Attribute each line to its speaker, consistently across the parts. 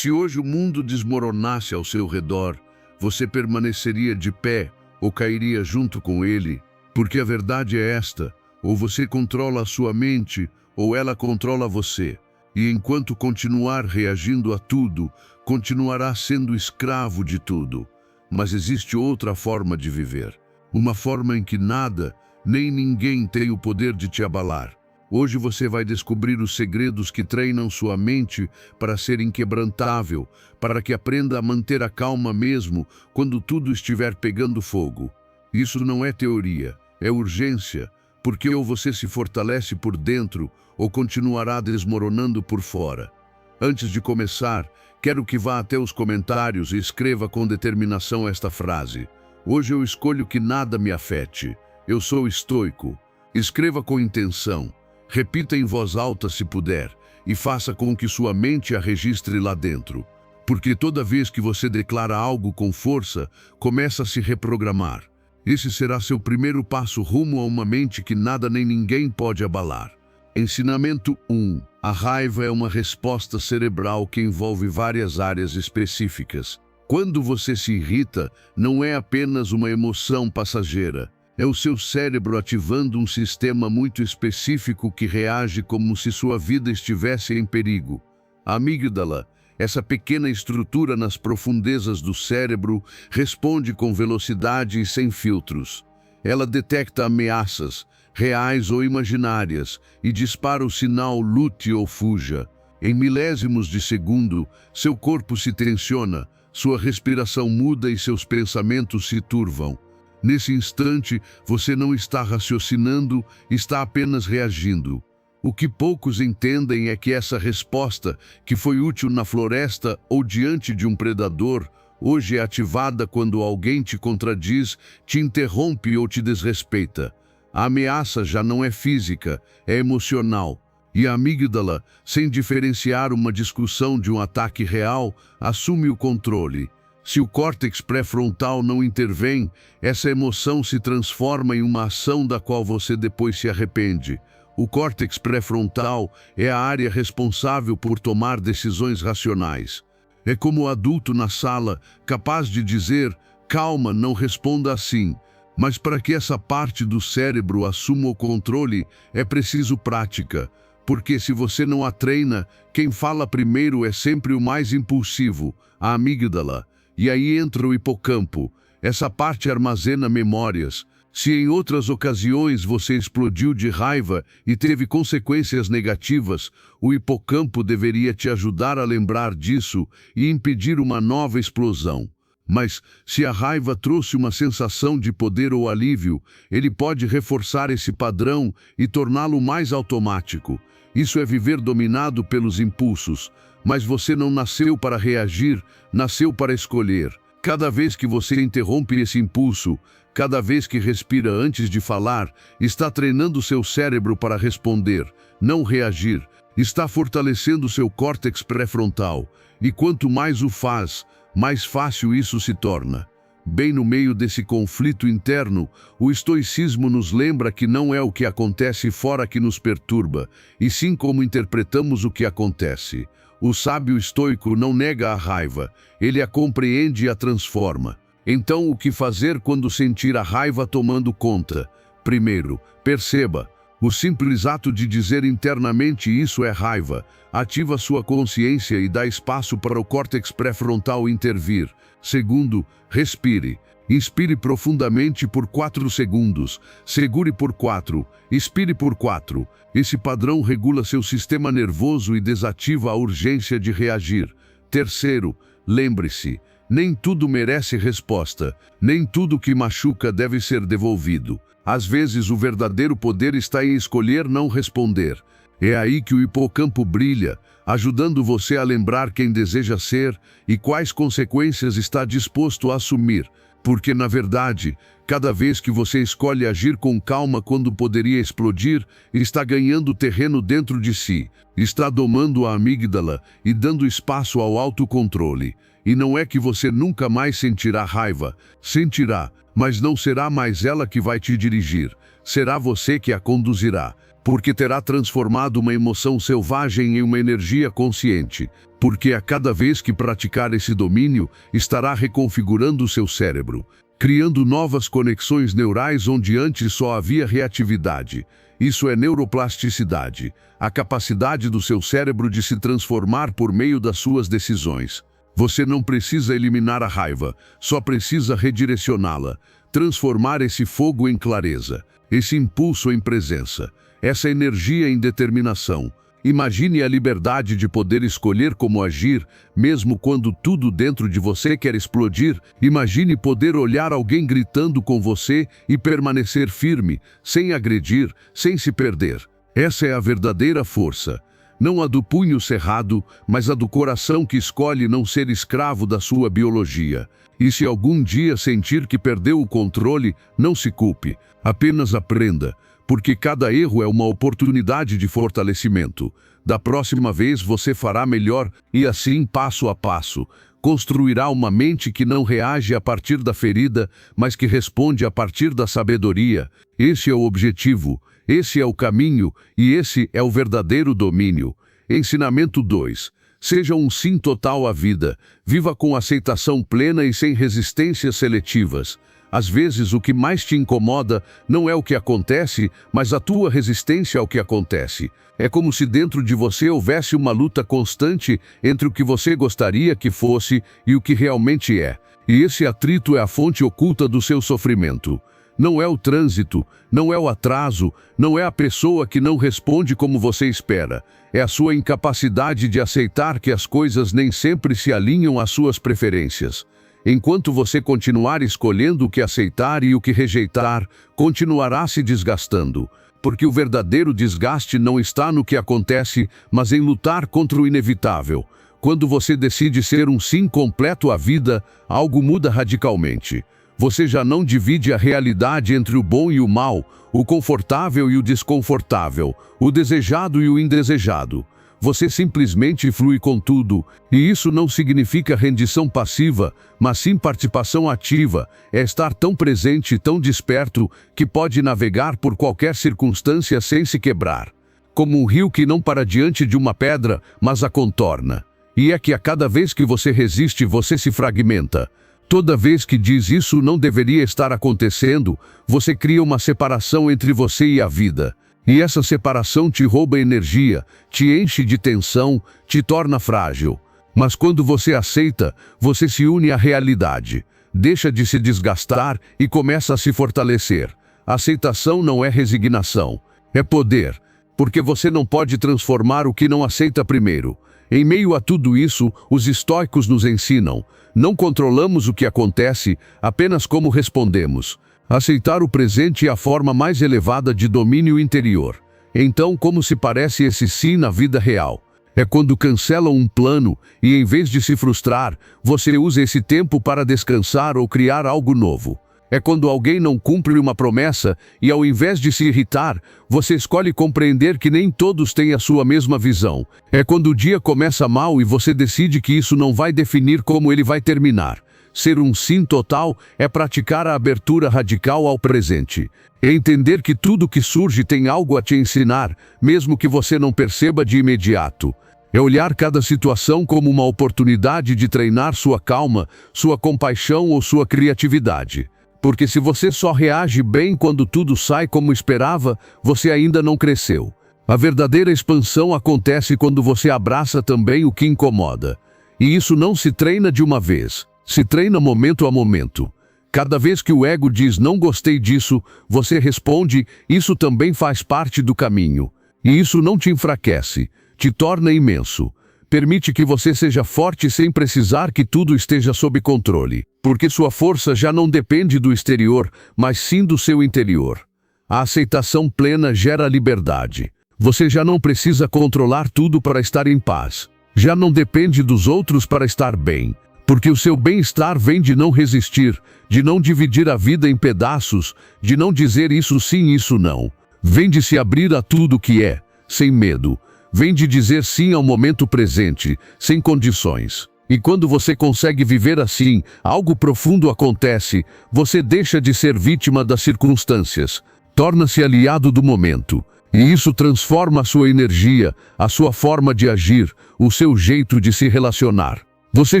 Speaker 1: Se hoje o mundo desmoronasse ao seu redor, você permaneceria de pé ou cairia junto com ele? Porque a verdade é esta: ou você controla a sua mente, ou ela controla você. E enquanto continuar reagindo a tudo, continuará sendo escravo de tudo. Mas existe outra forma de viver. Uma forma em que nada, nem ninguém tem o poder de te abalar. Hoje você vai descobrir os segredos que treinam sua mente para ser inquebrantável, para que aprenda a manter a calma mesmo quando tudo estiver pegando fogo. Isso não é teoria, é urgência, porque ou você se fortalece por dentro ou continuará desmoronando por fora. Antes de começar, quero que vá até os comentários e escreva com determinação esta frase: hoje eu escolho que nada me afete. Eu sou estoico. Escreva com intenção. Repita em voz alta se puder e faça com que sua mente a registre lá dentro. Porque toda vez que você declara algo com força, começa a se reprogramar. Esse será seu primeiro passo rumo a uma mente que nada nem ninguém pode abalar. Ensinamento 1. A raiva é uma resposta cerebral que envolve várias áreas específicas. Quando você se irrita, não é apenas uma emoção passageira. É o seu cérebro ativando um sistema muito específico que reage como se sua vida estivesse em perigo. A amígdala, essa pequena estrutura nas profundezas do cérebro, responde com velocidade e sem filtros. Ela detecta ameaças, reais ou imaginárias, e dispara o sinal lute ou fuja. Em milésimos de segundo, seu corpo se tensiona, sua respiração muda e seus pensamentos se turvam. Nesse instante, você não está raciocinando, está apenas reagindo. O que poucos entendem é que essa resposta, que foi útil na floresta ou diante de um predador, hoje é ativada quando alguém te contradiz, te interrompe ou te desrespeita. A ameaça já não é física, é emocional. E a amígdala, sem diferenciar uma discussão de um ataque real, assume o controle. Se o córtex pré-frontal não intervém, essa emoção se transforma em uma ação da qual você depois se arrepende. O córtex pré-frontal é a área responsável por tomar decisões racionais. É como o adulto na sala, capaz de dizer: calma, não responda assim. Mas para que essa parte do cérebro assuma o controle, é preciso prática. Porque se você não a treina, quem fala primeiro é sempre o mais impulsivo, a amígdala. E aí entra o hipocampo. Essa parte armazena memórias. Se em outras ocasiões você explodiu de raiva e teve consequências negativas, o hipocampo deveria te ajudar a lembrar disso e impedir uma nova explosão. Mas, se a raiva trouxe uma sensação de poder ou alívio, ele pode reforçar esse padrão e torná-lo mais automático. Isso é viver dominado pelos impulsos. Mas você não nasceu para reagir, nasceu para escolher. Cada vez que você interrompe esse impulso, cada vez que respira antes de falar, está treinando seu cérebro para responder, não reagir. Está fortalecendo seu córtex pré-frontal. E quanto mais o faz, mais fácil isso se torna. Bem no meio desse conflito interno, o estoicismo nos lembra que não é o que acontece fora que nos perturba, e sim como interpretamos o que acontece. O sábio estoico não nega a raiva, ele a compreende e a transforma. Então, o que fazer quando sentir a raiva tomando conta? Primeiro, perceba. O simples ato de dizer internamente isso é raiva, ativa sua consciência e dá espaço para o córtex pré-frontal intervir. Segundo, respire. Inspire profundamente por 4 segundos, segure por 4, expire por 4. Esse padrão regula seu sistema nervoso e desativa a urgência de reagir. Terceiro, lembre-se, nem tudo merece resposta, nem tudo que machuca deve ser devolvido. Às vezes o verdadeiro poder está em escolher não responder. É aí que o hipocampo brilha, ajudando você a lembrar quem deseja ser e quais consequências está disposto a assumir. Porque, na verdade, cada vez que você escolhe agir com calma quando poderia explodir, está ganhando terreno dentro de si, está domando a amígdala e dando espaço ao autocontrole. E não é que você nunca mais sentirá raiva, sentirá, mas não será mais ela que vai te dirigir. será você que a conduzirá, porque terá transformado uma emoção selvagem em uma energia consciente, porque a cada vez que praticar esse domínio, estará reconfigurando o seu cérebro, criando novas conexões neurais onde antes só havia reatividade. Isso é neuroplasticidade, a capacidade do seu cérebro de se transformar por meio das suas decisões. Você não precisa eliminar a raiva, só precisa redirecioná-la, transformar esse fogo em clareza, esse impulso em presença, essa energia em determinação. Imagine a liberdade de poder escolher como agir, mesmo quando tudo dentro de você quer explodir. Imagine poder olhar alguém gritando com você e permanecer firme, sem agredir, sem se perder. Essa é a verdadeira força. Não a do punho cerrado, mas a do coração que escolhe não ser escravo da sua biologia. E se algum dia sentir que perdeu o controle, não se culpe, apenas aprenda. Porque cada erro é uma oportunidade de fortalecimento. Da próxima vez você fará melhor e assim, passo a passo, construirá uma mente que não reage a partir da ferida, mas que responde a partir da sabedoria. Esse é o objetivo, esse é o caminho e esse é o verdadeiro domínio. Ensinamento 2. Seja um sim total à vida. Viva com aceitação plena e sem resistências seletivas. Às vezes o que mais te incomoda não é o que acontece, mas a tua resistência ao que acontece. É como se dentro de você houvesse uma luta constante entre o que você gostaria que fosse e o que realmente é. E esse atrito é a fonte oculta do seu sofrimento. Não é o trânsito, não é o atraso, não é a pessoa que não responde como você espera. É a sua incapacidade de aceitar que as coisas nem sempre se alinham às suas preferências. Enquanto você continuar escolhendo o que aceitar e o que rejeitar, continuará se desgastando. Porque o verdadeiro desgaste não está no que acontece, mas em lutar contra o inevitável. Quando você decide ser um sim completo à vida, algo muda radicalmente. Você já não divide a realidade entre o bom e o mal, o confortável e o desconfortável, o desejado e o indesejado. Você simplesmente flui com tudo, e isso não significa rendição passiva, mas sim participação ativa. É estar tão presente e tão desperto que pode navegar por qualquer circunstância sem se quebrar. Como um rio que não para diante de uma pedra, mas a contorna. E é que a cada vez que você resiste, você se fragmenta. Toda vez que diz isso não deveria estar acontecendo, você cria uma separação entre você e a vida. E essa separação te rouba energia, te enche de tensão, te torna frágil. Mas quando você aceita, você se une à realidade. Deixa de se desgastar e começa a se fortalecer. Aceitação não é resignação, é poder. Porque você não pode transformar o que não aceita primeiro. Em meio a tudo isso, os estoicos nos ensinam: não controlamos o que acontece, apenas como respondemos. Aceitar o presente é a forma mais elevada de domínio interior. Então, como se parece esse sim na vida real? É quando cancelam um plano e, em vez de se frustrar, você usa esse tempo para descansar ou criar algo novo. É quando alguém não cumpre uma promessa e, ao invés de se irritar, você escolhe compreender que nem todos têm a sua mesma visão. É quando o dia começa mal e você decide que isso não vai definir como ele vai terminar. Ser um sim total é praticar a abertura radical ao presente. É entender que tudo que surge tem algo a te ensinar, mesmo que você não perceba de imediato. É olhar cada situação como uma oportunidade de treinar sua calma, sua compaixão ou sua criatividade. Porque se você só reage bem quando tudo sai como esperava, você ainda não cresceu. A verdadeira expansão acontece quando você abraça também o que incomoda. E isso não se treina de uma vez. Se treina momento a momento. Cada vez que o ego diz não gostei disso, você responde, isso também faz parte do caminho. E isso não te enfraquece, te torna imenso. Permite que você seja forte sem precisar que tudo esteja sob controle. Porque sua força já não depende do exterior, mas sim do seu interior. A aceitação plena gera liberdade. Você já não precisa controlar tudo para estar em paz. Já não depende dos outros para estar bem. Porque o seu bem-estar vem de não resistir, de não dividir a vida em pedaços, de não dizer isso sim, isso não. Vem de se abrir a tudo que é, sem medo. Vem de dizer sim ao momento presente, sem condições. E quando você consegue viver assim, algo profundo acontece, você deixa de ser vítima das circunstâncias. torna-se aliado do momento. E isso transforma a sua energia, a sua forma de agir, o seu jeito de se relacionar. Você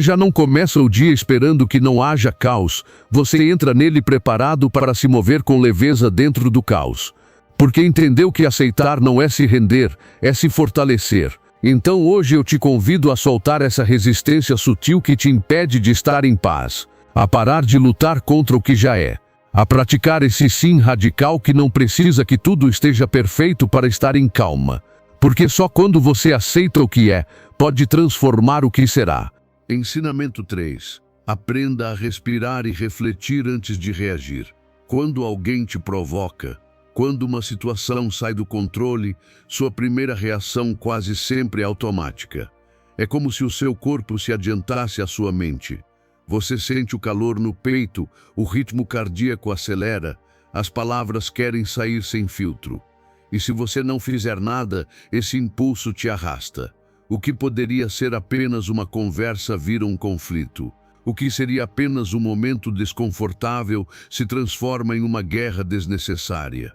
Speaker 1: já não começa o dia esperando que não haja caos, você entra nele preparado para se mover com leveza dentro do caos. Porque entendeu que aceitar não é se render, é se fortalecer. Então hoje eu te convido a soltar essa resistência sutil que te impede de estar em paz, a parar de lutar contra o que já é, a praticar esse sim radical que não precisa que tudo esteja perfeito para estar em calma. Porque só quando você aceita o que é, pode transformar o que será. Ensinamento 3. Aprenda a respirar e refletir antes de reagir. Quando alguém te provoca, quando uma situação sai do controle, sua primeira reação quase sempre é automática. É como se o seu corpo se adiantasse à sua mente. Você sente o calor no peito, o ritmo cardíaco acelera, as palavras querem sair sem filtro. E se você não fizer nada, esse impulso te arrasta. O que poderia ser apenas uma conversa vira um conflito. O que seria apenas um momento desconfortável se transforma em uma guerra desnecessária.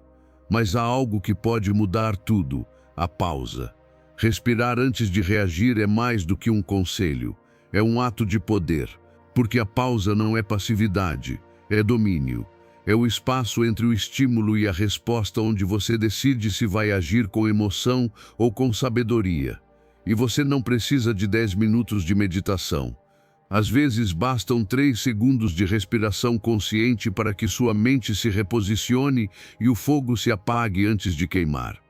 Speaker 1: Mas há algo que pode mudar tudo: a pausa. Respirar antes de reagir é mais do que um conselho. É um ato de poder. Porque a pausa não é passividade, é domínio. É o espaço entre o estímulo e a resposta onde você decide se vai agir com emoção ou com sabedoria. E você não precisa de 10 minutos de meditação. Às vezes bastam 3 segundos de respiração consciente para que sua mente se reposicione e o fogo se apague antes de queimar.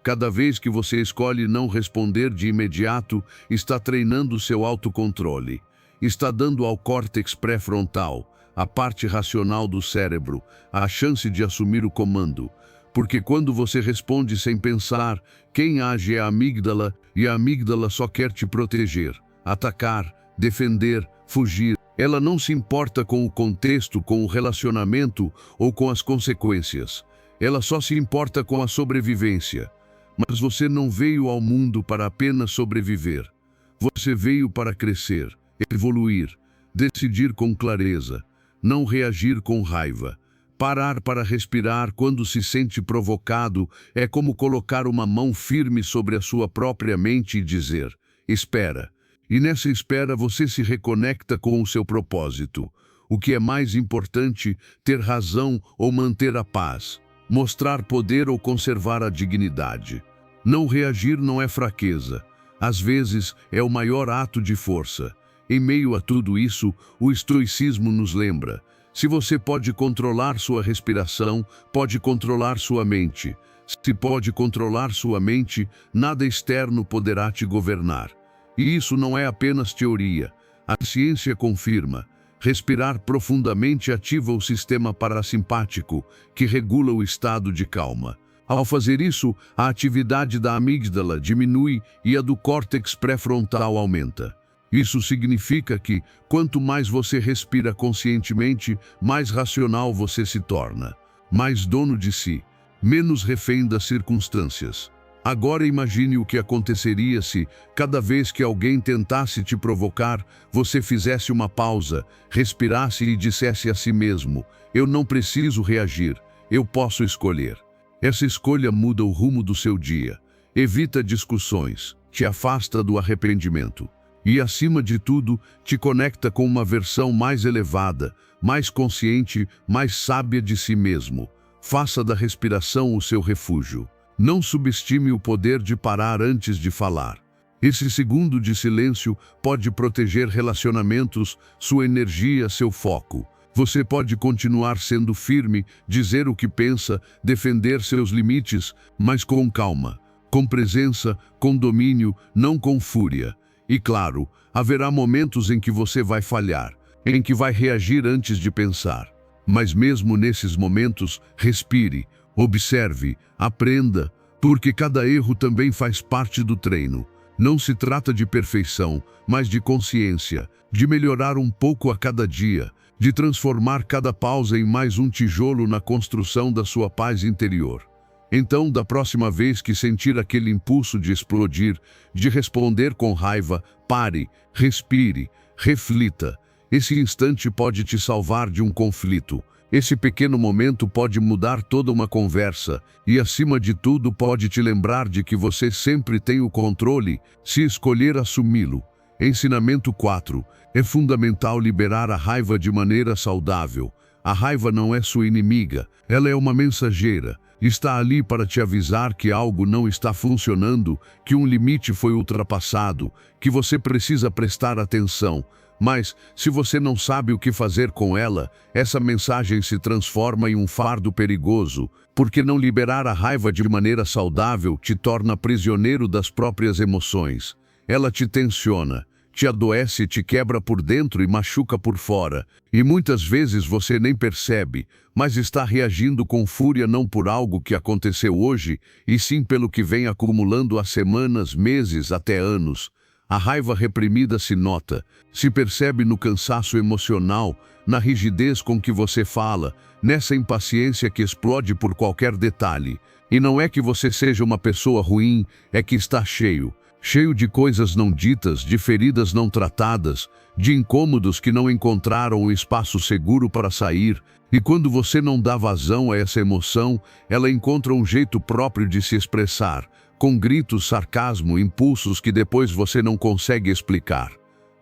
Speaker 1: Cada vez que você escolhe não responder de imediato, está treinando seu autocontrole. Está dando ao córtex pré-frontal, a parte racional do cérebro, a chance de assumir o comando. Porque quando você responde sem pensar, quem age é a amígdala, e a amígdala só quer te proteger, atacar, defender, fugir. Ela não se importa com o contexto, com o relacionamento ou com as consequências. Ela só se importa com a sobrevivência. Mas você não veio ao mundo para apenas sobreviver. Você veio para crescer, evoluir, decidir com clareza, não reagir com raiva. Parar para respirar quando se sente provocado é como colocar uma mão firme sobre a sua própria mente e dizer: espera. E nessa espera você se reconecta com o seu propósito. O que é mais importante, ter razão ou manter a paz, mostrar poder ou conservar a dignidade. Não reagir não é fraqueza. Às vezes é o maior ato de força. Em meio a tudo isso, o estoicismo nos lembra: se você pode controlar sua respiração, pode controlar sua mente. Se pode controlar sua mente, nada externo poderá te governar. E isso não é apenas teoria. A ciência confirma. Respirar profundamente ativa o sistema parasimpático, que regula o estado de calma. Ao fazer isso, a atividade da amígdala diminui e a do córtex pré-frontal aumenta. Isso significa que, quanto mais você respira conscientemente, mais racional você se torna, mais dono de si, menos refém das circunstâncias. Agora imagine o que aconteceria se, cada vez que alguém tentasse te provocar, você fizesse uma pausa, respirasse e dissesse a si mesmo: eu não preciso reagir, eu posso escolher. Essa escolha muda o rumo do seu dia, evita discussões, te afasta do arrependimento. E, acima de tudo, te conecta com uma versão mais elevada, mais consciente, mais sábia de si mesmo. Faça da respiração o seu refúgio. Não subestime o poder de parar antes de falar. Esse segundo de silêncio pode proteger relacionamentos, sua energia, seu foco. Você pode continuar sendo firme, dizer o que pensa, defender seus limites, mas com calma, com presença, com domínio, não com fúria. E claro, haverá momentos em que você vai falhar, em que vai reagir antes de pensar. Mas mesmo nesses momentos, respire, observe, aprenda, porque cada erro também faz parte do treino. Não se trata de perfeição, mas de consciência, de melhorar um pouco a cada dia, de transformar cada pausa em mais um tijolo na construção da sua paz interior. Então, da próxima vez que sentir aquele impulso de explodir, de responder com raiva, pare, respire, reflita. Esse instante pode te salvar de um conflito. Esse pequeno momento pode mudar toda uma conversa e, acima de tudo, pode te lembrar de que você sempre tem o controle se escolher assumi-lo. Ensinamento 4. É fundamental liberar a raiva de maneira saudável. A raiva não é sua inimiga, ela é uma mensageira. Está ali para te avisar que algo não está funcionando, que um limite foi ultrapassado, que você precisa prestar atenção. Mas, se você não sabe o que fazer com ela, essa mensagem se transforma em um fardo perigoso, porque não liberar a raiva de maneira saudável te torna prisioneiro das próprias emoções. Ela te tensiona, te adoece, te quebra por dentro e machuca por fora. E muitas vezes você nem percebe, mas está reagindo com fúria não por algo que aconteceu hoje, e sim pelo que vem acumulando há semanas, meses, até anos. A raiva reprimida se nota, se percebe no cansaço emocional, na rigidez com que você fala, nessa impaciência que explode por qualquer detalhe. E não é que você seja uma pessoa ruim, é que está cheio de coisas não ditas, de feridas não tratadas, de incômodos que não encontraram um espaço seguro para sair. E quando você não dá vazão a essa emoção, ela encontra um jeito próprio de se expressar, com gritos, sarcasmo, impulsos que depois você não consegue explicar.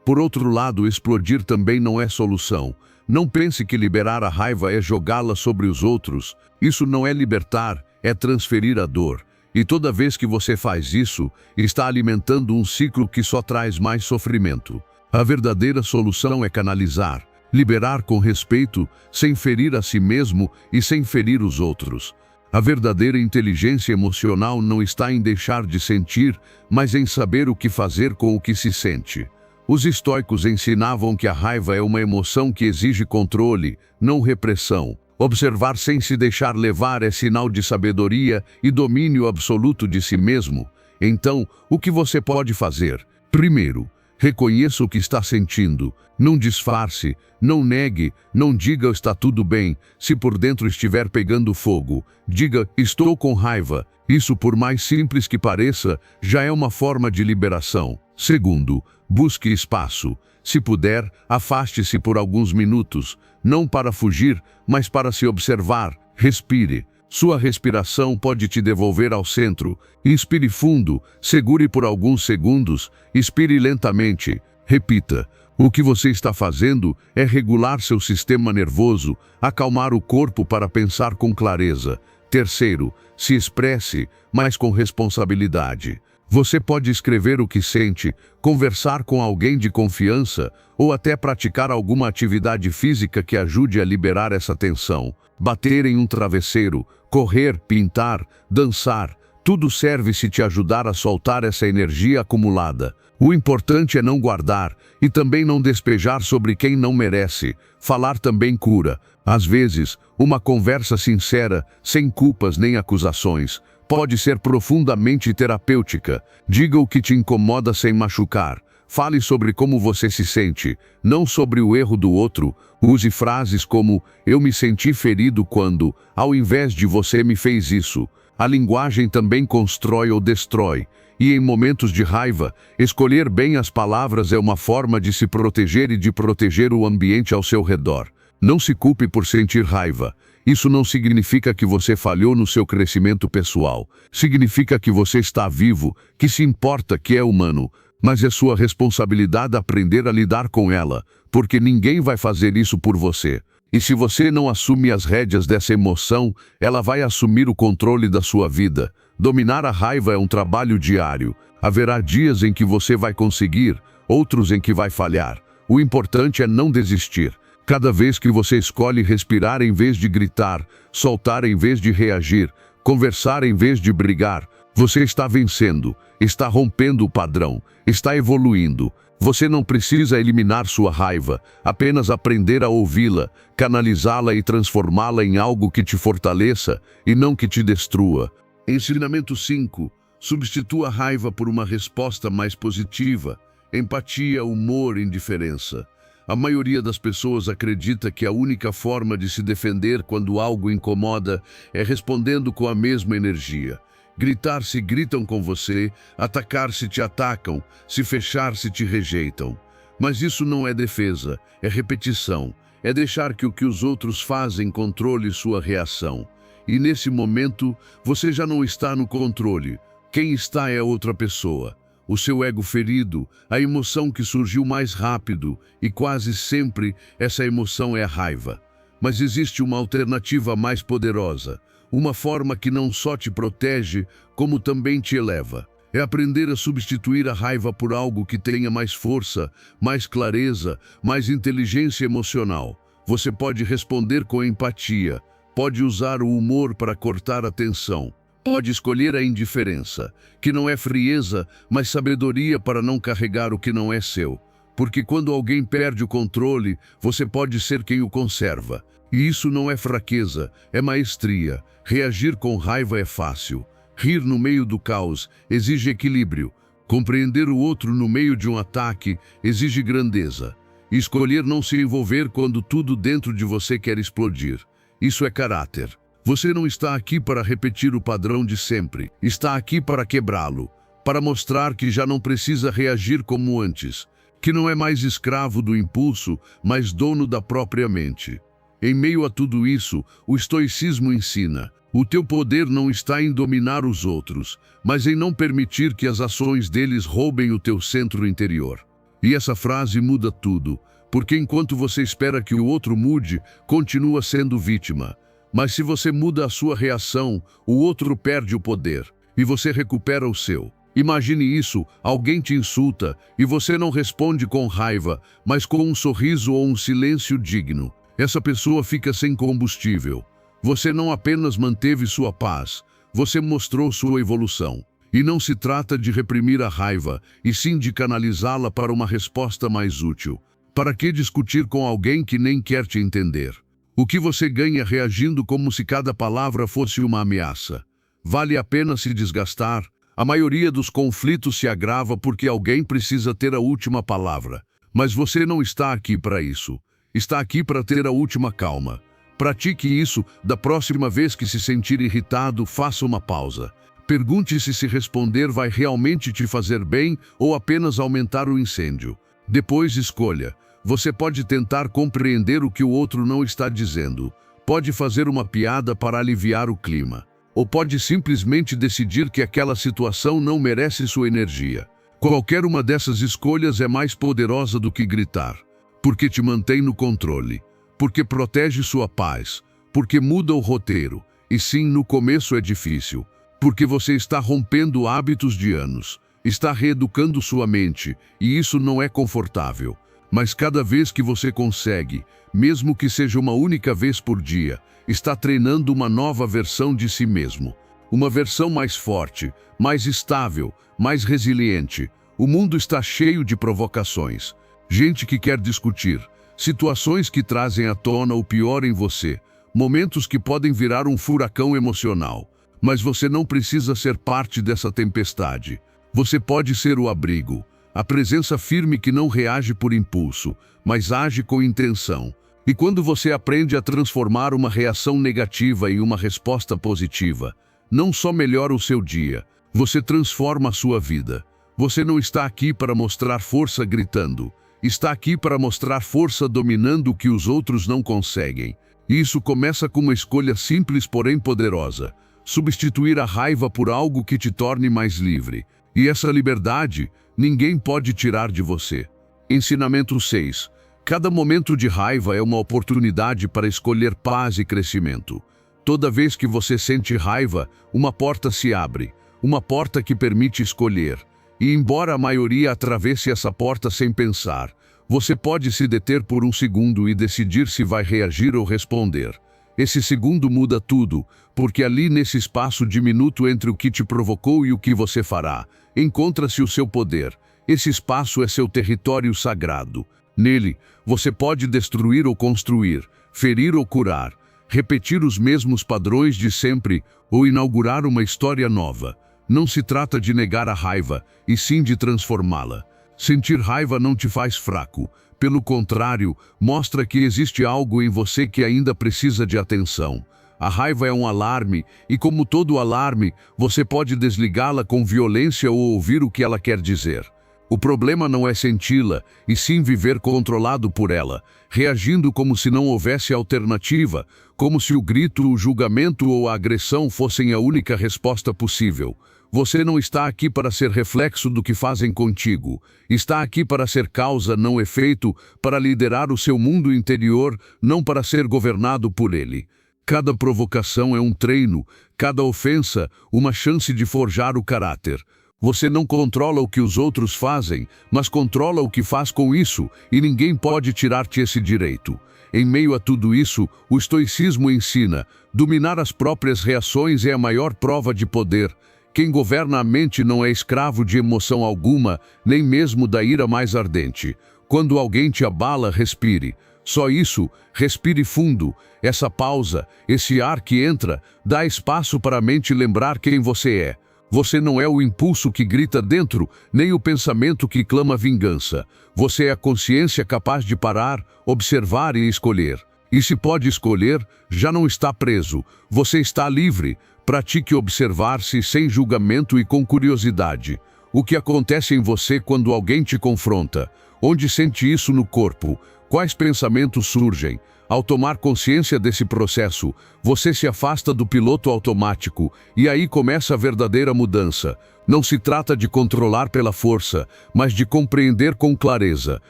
Speaker 1: Por outro lado, explodir também não é solução. Não pense que liberar a raiva é jogá-la sobre os outros. Isso não é libertar, é transferir a dor. E toda vez que você faz isso, está alimentando um ciclo que só traz mais sofrimento. A verdadeira solução é canalizar, liberar com respeito, sem ferir a si mesmo e sem ferir os outros. A verdadeira inteligência emocional não está em deixar de sentir, mas em saber o que fazer com o que se sente. Os estoicos ensinavam que a raiva é uma emoção que exige controle, não repressão. Observar sem se deixar levar é sinal de sabedoria e domínio absoluto de si mesmo. Então, o que você pode fazer? Primeiro, reconheça o que está sentindo. Não disfarce, não negue, não diga está tudo bem. Se por dentro estiver pegando fogo, diga estou com raiva. Isso, por mais simples que pareça, já é uma forma de liberação. Segundo, busque espaço. Se puder, afaste-se por alguns minutos, não para fugir, mas para se observar. Respire. Sua respiração pode te devolver ao centro. Inspire fundo, segure por alguns segundos, expire lentamente. Repita. O que você está fazendo é regular seu sistema nervoso, acalmar o corpo para pensar com clareza. Terceiro, se expresse, mas com responsabilidade. Você pode escrever o que sente, conversar com alguém de confiança ou até praticar alguma atividade física que ajude a liberar essa tensão. Bater em um travesseiro, correr, pintar, dançar, tudo serve se te ajudar a soltar essa energia acumulada. O importante é não guardar e também não despejar sobre quem não merece. Falar também cura. Às vezes, uma conversa sincera, sem culpas nem acusações, pode ser profundamente terapêutica. Diga o que te incomoda sem machucar. Fale sobre como você se sente, não sobre o erro do outro. Use frases como, eu me senti ferido quando, ao invés de você me fez isso. A linguagem também constrói ou destrói. E em momentos de raiva, escolher bem as palavras é uma forma de se proteger e de proteger o ambiente ao seu redor. Não se culpe por sentir raiva. Isso não significa que você falhou no seu crescimento pessoal. Significa que você está vivo, que se importa, que é humano. Mas é sua responsabilidade aprender a lidar com ela, porque ninguém vai fazer isso por você. E se você não assume as rédeas dessa emoção, ela vai assumir o controle da sua vida. Dominar a raiva é um trabalho diário. Haverá dias em que você vai conseguir, outros em que vai falhar. O importante é não desistir. Cada vez que você escolhe respirar em vez de gritar, soltar em vez de reagir, conversar em vez de brigar, você está vencendo, está rompendo o padrão, está evoluindo. Você não precisa eliminar sua raiva, apenas aprender a ouvi-la, canalizá-la e transformá-la em algo que te fortaleça e não que te destrua. Ensinamento 5. Substitua a raiva por uma resposta mais positiva. Empatia, humor, indiferença. A maioria das pessoas acredita que a única forma de se defender quando algo incomoda é respondendo com a mesma energia. Gritar se gritam com você, atacar se te atacam, se fechar se te rejeitam. Mas isso não é defesa, é repetição. é deixar que o que os outros fazem controle sua reação. E nesse momento, você já não está no controle. Quem está é outra pessoa. O seu ego ferido, a emoção que surgiu mais rápido, e quase sempre essa emoção é a raiva. Mas existe uma alternativa mais poderosa, uma forma que não só te protege, como também te eleva. É aprender a substituir a raiva por algo que tenha mais força, mais clareza, mais inteligência emocional. Você pode responder com empatia, pode usar o humor para cortar a tensão, pode escolher a indiferença, que não é frieza, mas sabedoria para não carregar o que não é seu. Porque quando alguém perde o controle, você pode ser quem o conserva. E isso não é fraqueza, é maestria. Reagir com raiva é fácil. Rir no meio do caos exige equilíbrio. Compreender o outro no meio de um ataque exige grandeza. Escolher não se envolver quando tudo dentro de você quer explodir. Isso é caráter. Você não está aqui para repetir o padrão de sempre. Está aqui para quebrá-lo, para mostrar que já não precisa reagir como antes, que não é mais escravo do impulso, mas dono da própria mente. Em meio a tudo isso, o estoicismo ensina: o teu poder não está em dominar os outros, mas em não permitir que as ações deles roubem o teu centro interior. E essa frase muda tudo, porque enquanto você espera que o outro mude, continua sendo vítima. Mas se você muda a sua reação, o outro perde o poder, e você recupera o seu. Imagine isso: alguém te insulta, e você não responde com raiva, mas com um sorriso ou um silêncio digno. Essa pessoa fica sem combustível. Você não apenas manteve sua paz, você mostrou sua evolução. E não se trata de reprimir a raiva, e sim de canalizá-la para uma resposta mais útil. Para que discutir com alguém que nem quer te entender? O que você ganha reagindo como se cada palavra fosse uma ameaça? Vale a pena se desgastar? A maioria dos conflitos se agrava porque alguém precisa ter a última palavra. Mas você não está aqui para isso. Está aqui para ter a última calma. Pratique isso. Da próxima vez que se sentir irritado, faça uma pausa. Pergunte-se se responder vai realmente te fazer bem ou apenas aumentar o incêndio. Depois escolha. Você pode tentar compreender o que o outro não está dizendo. Pode fazer uma piada para aliviar o clima. Ou pode simplesmente decidir que aquela situação não merece sua energia. Qualquer uma dessas escolhas é mais poderosa do que gritar. Porque te mantém no controle. Porque protege sua paz. Porque muda o roteiro. E sim, no começo é difícil. Porque você está rompendo hábitos de anos. Está reeducando sua mente. E isso não é confortável. Mas cada vez que você consegue, mesmo que seja uma única vez por dia, está treinando uma nova versão de si mesmo. Uma versão mais forte, mais estável, mais resiliente. O mundo está cheio de provocações. Gente que quer discutir. Situações que trazem à tona o pior em você. Momentos que podem virar um furacão emocional. Mas você não precisa ser parte dessa tempestade. Você pode ser o abrigo. A presença firme que não reage por impulso, mas age com intenção. E quando você aprende a transformar uma reação negativa em uma resposta positiva, não só melhora o seu dia, você transforma a sua vida. Você não está aqui para mostrar força gritando. Está aqui para mostrar força dominando o que os outros não conseguem. E isso começa com uma escolha simples, porém poderosa. Substituir a raiva por algo que te torne mais livre. E essa liberdade, ninguém pode tirar de você. Ensinamento 6. Cada momento de raiva é uma oportunidade para escolher paz e crescimento. Toda vez que você sente raiva, uma porta se abre. Uma porta que permite escolher. E embora a maioria atravesse essa porta sem pensar, você pode se deter por um segundo e decidir se vai reagir ou responder. Esse segundo muda tudo, porque ali nesse espaço diminuto entre o que te provocou e o que você fará, encontra-se o seu poder. Esse espaço é seu território sagrado. Nele, você pode destruir ou construir, ferir ou curar, repetir os mesmos padrões de sempre ou inaugurar uma história nova. Não se trata de negar a raiva, e sim de transformá-la. Sentir raiva não te faz fraco. Pelo contrário, mostra que existe algo em você que ainda precisa de atenção. A raiva é um alarme, e como todo alarme, você pode desligá-la com violência ou ouvir o que ela quer dizer. O problema não é senti-la, e sim viver controlado por ela, reagindo como se não houvesse alternativa, como se o grito, o julgamento ou a agressão fossem a única resposta possível. Você não está aqui para ser reflexo do que fazem contigo. Está aqui para ser causa, não efeito, para liderar o seu mundo interior, não para ser governado por ele. Cada provocação é um treino, cada ofensa, uma chance de forjar o caráter. Você não controla o que os outros fazem, mas controla o que faz com isso, e ninguém pode tirar-te esse direito. Em meio a tudo isso, o estoicismo ensina: dominar as próprias reações é a maior prova de poder. Quem governa a mente não é escravo de emoção alguma, nem mesmo da ira mais ardente. Quando alguém te abala, respire. Só isso, respire fundo. Essa pausa, esse ar que entra, dá espaço para a mente lembrar quem você é. Você não é o impulso que grita dentro, nem o pensamento que clama vingança. Você é a consciência capaz de parar, observar e escolher. E se pode escolher, já não está preso. Você está livre. Pratique observar-se sem julgamento e com curiosidade. O que acontece em você quando alguém te confronta? Onde sente isso no corpo? Quais pensamentos surgem? Ao tomar consciência desse processo, você se afasta do piloto automático e aí começa a verdadeira mudança. Não se trata de controlar pela força, mas de compreender com clareza.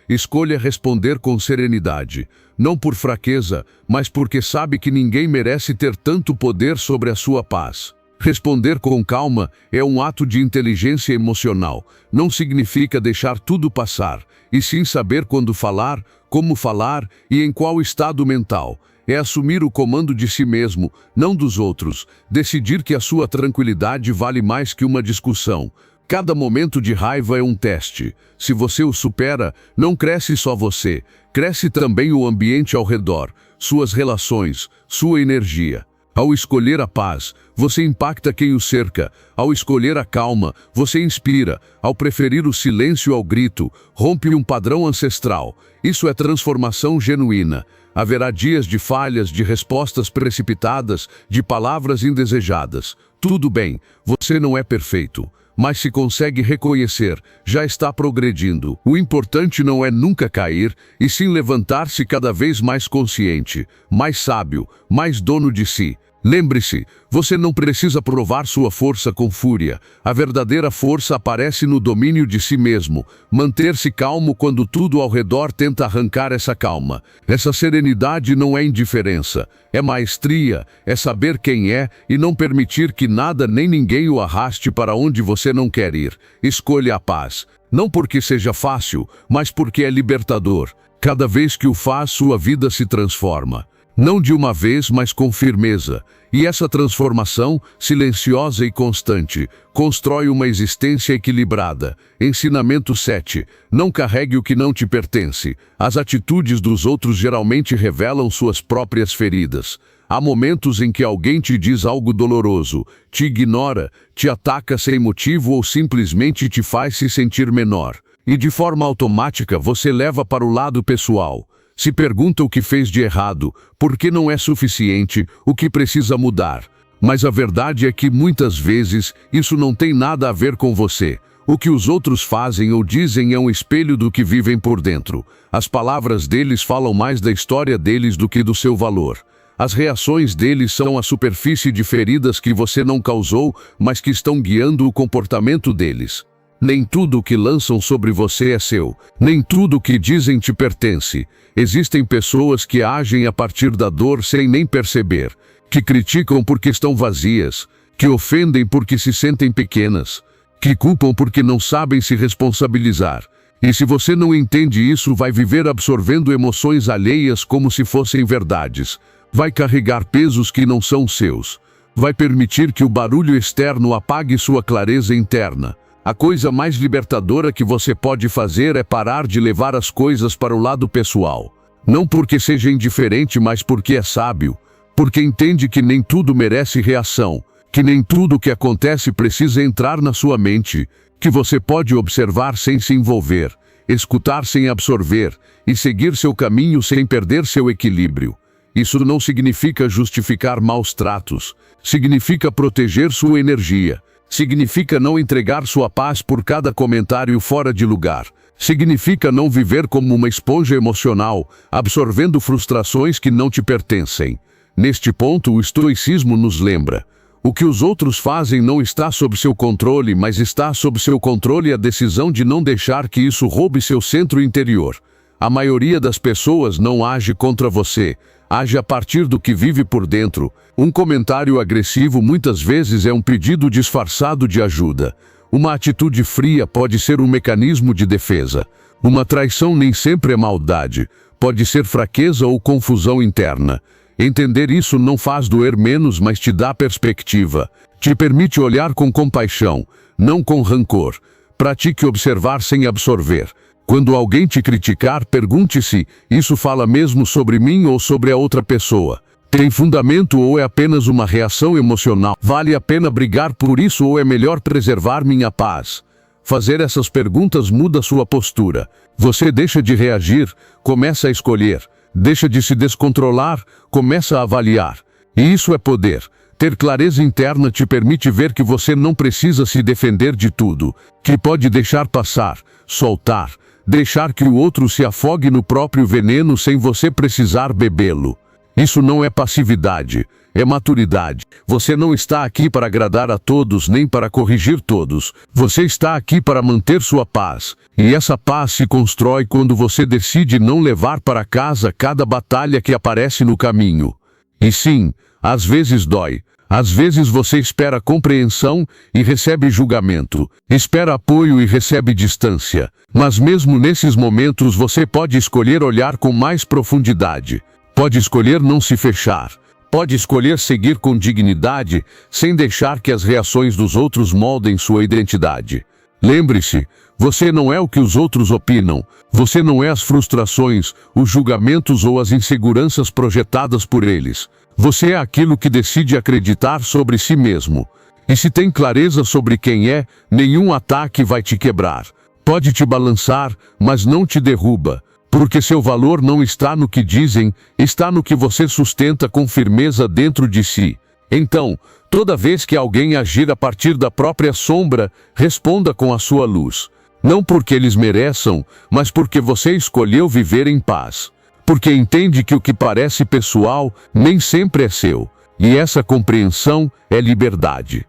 Speaker 1: Escolha responder com serenidade. Não por fraqueza, mas porque sabe que ninguém merece ter tanto poder sobre a sua paz. Responder com calma é um ato de inteligência emocional. Não significa deixar tudo passar, e sim saber quando falar, como falar e em qual estado mental. É assumir o comando de si mesmo, não dos outros. Decidir que a sua tranquilidade vale mais que uma discussão. Cada momento de raiva é um teste. Se você o supera, não cresce só você, cresce também o ambiente ao redor, suas relações, sua energia. Ao escolher a paz, você impacta quem o cerca. Ao escolher a calma, você inspira. Ao preferir o silêncio ao grito, rompe um padrão ancestral. Isso é transformação genuína. Haverá dias de falhas, de respostas precipitadas, de palavras indesejadas. Tudo bem, você não é perfeito. Mas se consegue reconhecer, já está progredindo. O importante não é nunca cair, e sim levantar-se cada vez mais consciente, mais sábio, mais dono de si. Lembre-se, você não precisa provar sua força com fúria. A verdadeira força aparece no domínio de si mesmo. Manter-se calmo quando tudo ao redor tenta arrancar essa calma. Essa serenidade não é indiferença, é maestria, é saber quem é e não permitir que nada nem ninguém o arraste para onde você não quer ir. Escolha a paz. Não porque seja fácil, mas porque é libertador. Cada vez que o faz, sua vida se transforma. Não de uma vez, mas com firmeza. E essa transformação, silenciosa e constante, constrói uma existência equilibrada. Ensinamento 7. Não carregue o que não te pertence. As atitudes dos outros geralmente revelam suas próprias feridas. Há momentos em que alguém te diz algo doloroso, te ignora, te ataca sem motivo ou simplesmente te faz se sentir menor. E de forma automática você leva para o lado pessoal. Se pergunta o que fez de errado, por que não é suficiente, o que precisa mudar. Mas a verdade é que muitas vezes isso não tem nada a ver com você. O que os outros fazem ou dizem é um espelho do que vivem por dentro. As palavras deles falam mais da história deles do que do seu valor. As reações deles são a superfície de feridas que você não causou, mas que estão guiando o comportamento deles. Nem tudo o que lançam sobre você é seu. Nem tudo o que dizem te pertence. Existem pessoas que agem a partir da dor sem nem perceber, que criticam porque estão vazias, que ofendem porque se sentem pequenas, que culpam porque não sabem se responsabilizar. E se você não entende isso, vai viver absorvendo emoções alheias como se fossem verdades. Vai carregar pesos que não são seus. Vai permitir que o barulho externo apague sua clareza interna. A coisa mais libertadora que você pode fazer é parar de levar as coisas para o lado pessoal. Não porque seja indiferente, mas porque é sábio. Porque entende que nem tudo merece reação. Que nem tudo o que acontece precisa entrar na sua mente. Que você pode observar sem se envolver, escutar sem absorver e seguir seu caminho sem perder seu equilíbrio. Isso não significa justificar maus tratos. Significa proteger sua energia. Significa não entregar sua paz por cada comentário fora de lugar. Significa não viver como uma esponja emocional, absorvendo frustrações que não te pertencem. Neste ponto, o estoicismo nos lembra: o que os outros fazem não está sob seu controle, mas está sob seu controle a decisão de não deixar que isso roube seu centro interior. A maioria das pessoas não age contra você, age a partir do que vive por dentro. Um comentário agressivo muitas vezes é um pedido disfarçado de ajuda. Uma atitude fria pode ser um mecanismo de defesa. Uma traição nem sempre é maldade, pode ser fraqueza ou confusão interna. Entender isso não faz doer menos, mas te dá perspectiva. Te permite olhar com compaixão, não com rancor. Pratique observar sem absorver. Quando alguém te criticar, pergunte-se: isso fala mesmo sobre mim ou sobre a outra pessoa? Tem fundamento ou é apenas uma reação emocional? Vale a pena brigar por isso ou é melhor preservar minha paz? Fazer essas perguntas muda sua postura. Você deixa de reagir, começa a escolher. Deixa de se descontrolar, começa a avaliar. E isso é poder. Ter clareza interna te permite ver que você não precisa se defender de tudo, que pode deixar passar, soltar, deixar que o outro se afogue no próprio veneno sem você precisar bebê-lo. Isso não é passividade, é maturidade. Você não está aqui para agradar a todos nem para corrigir todos. Você está aqui para manter sua paz. E essa paz se constrói quando você decide não levar para casa cada batalha que aparece no caminho. E sim, às vezes dói. Às vezes você espera compreensão e recebe julgamento. Espera apoio e recebe distância. Mas mesmo nesses momentos você pode escolher olhar com mais profundidade. Pode escolher não se fechar. Pode escolher seguir com dignidade, sem deixar que as reações dos outros moldem sua identidade. Lembre-se, você não é o que os outros opinam. Você não é as frustrações, os julgamentos ou as inseguranças projetadas por eles. Você é aquilo que decide acreditar sobre si mesmo. E se tem clareza sobre quem é, nenhum ataque vai te quebrar. Pode te balançar, mas não te derruba. Porque seu valor não está no que dizem, está no que você sustenta com firmeza dentro de si. Então, toda vez que alguém agir a partir da própria sombra, responda com a sua luz. Não porque eles mereçam, mas porque você escolheu viver em paz. Porque entende que o que parece pessoal nem sempre é seu. E essa compreensão é liberdade.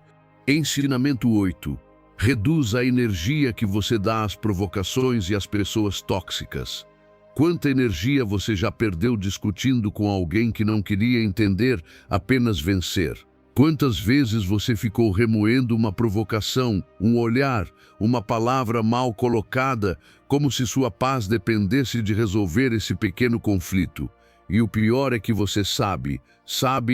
Speaker 1: Ensinamento 8. Reduz a energia que você dá às provocações e às pessoas tóxicas. Quanta energia você já perdeu discutindo com alguém que não queria entender, apenas vencer? Quantas vezes você ficou remoendo uma provocação, um olhar, uma palavra mal colocada, como se sua paz dependesse de resolver esse pequeno conflito? E o pior é que você sabe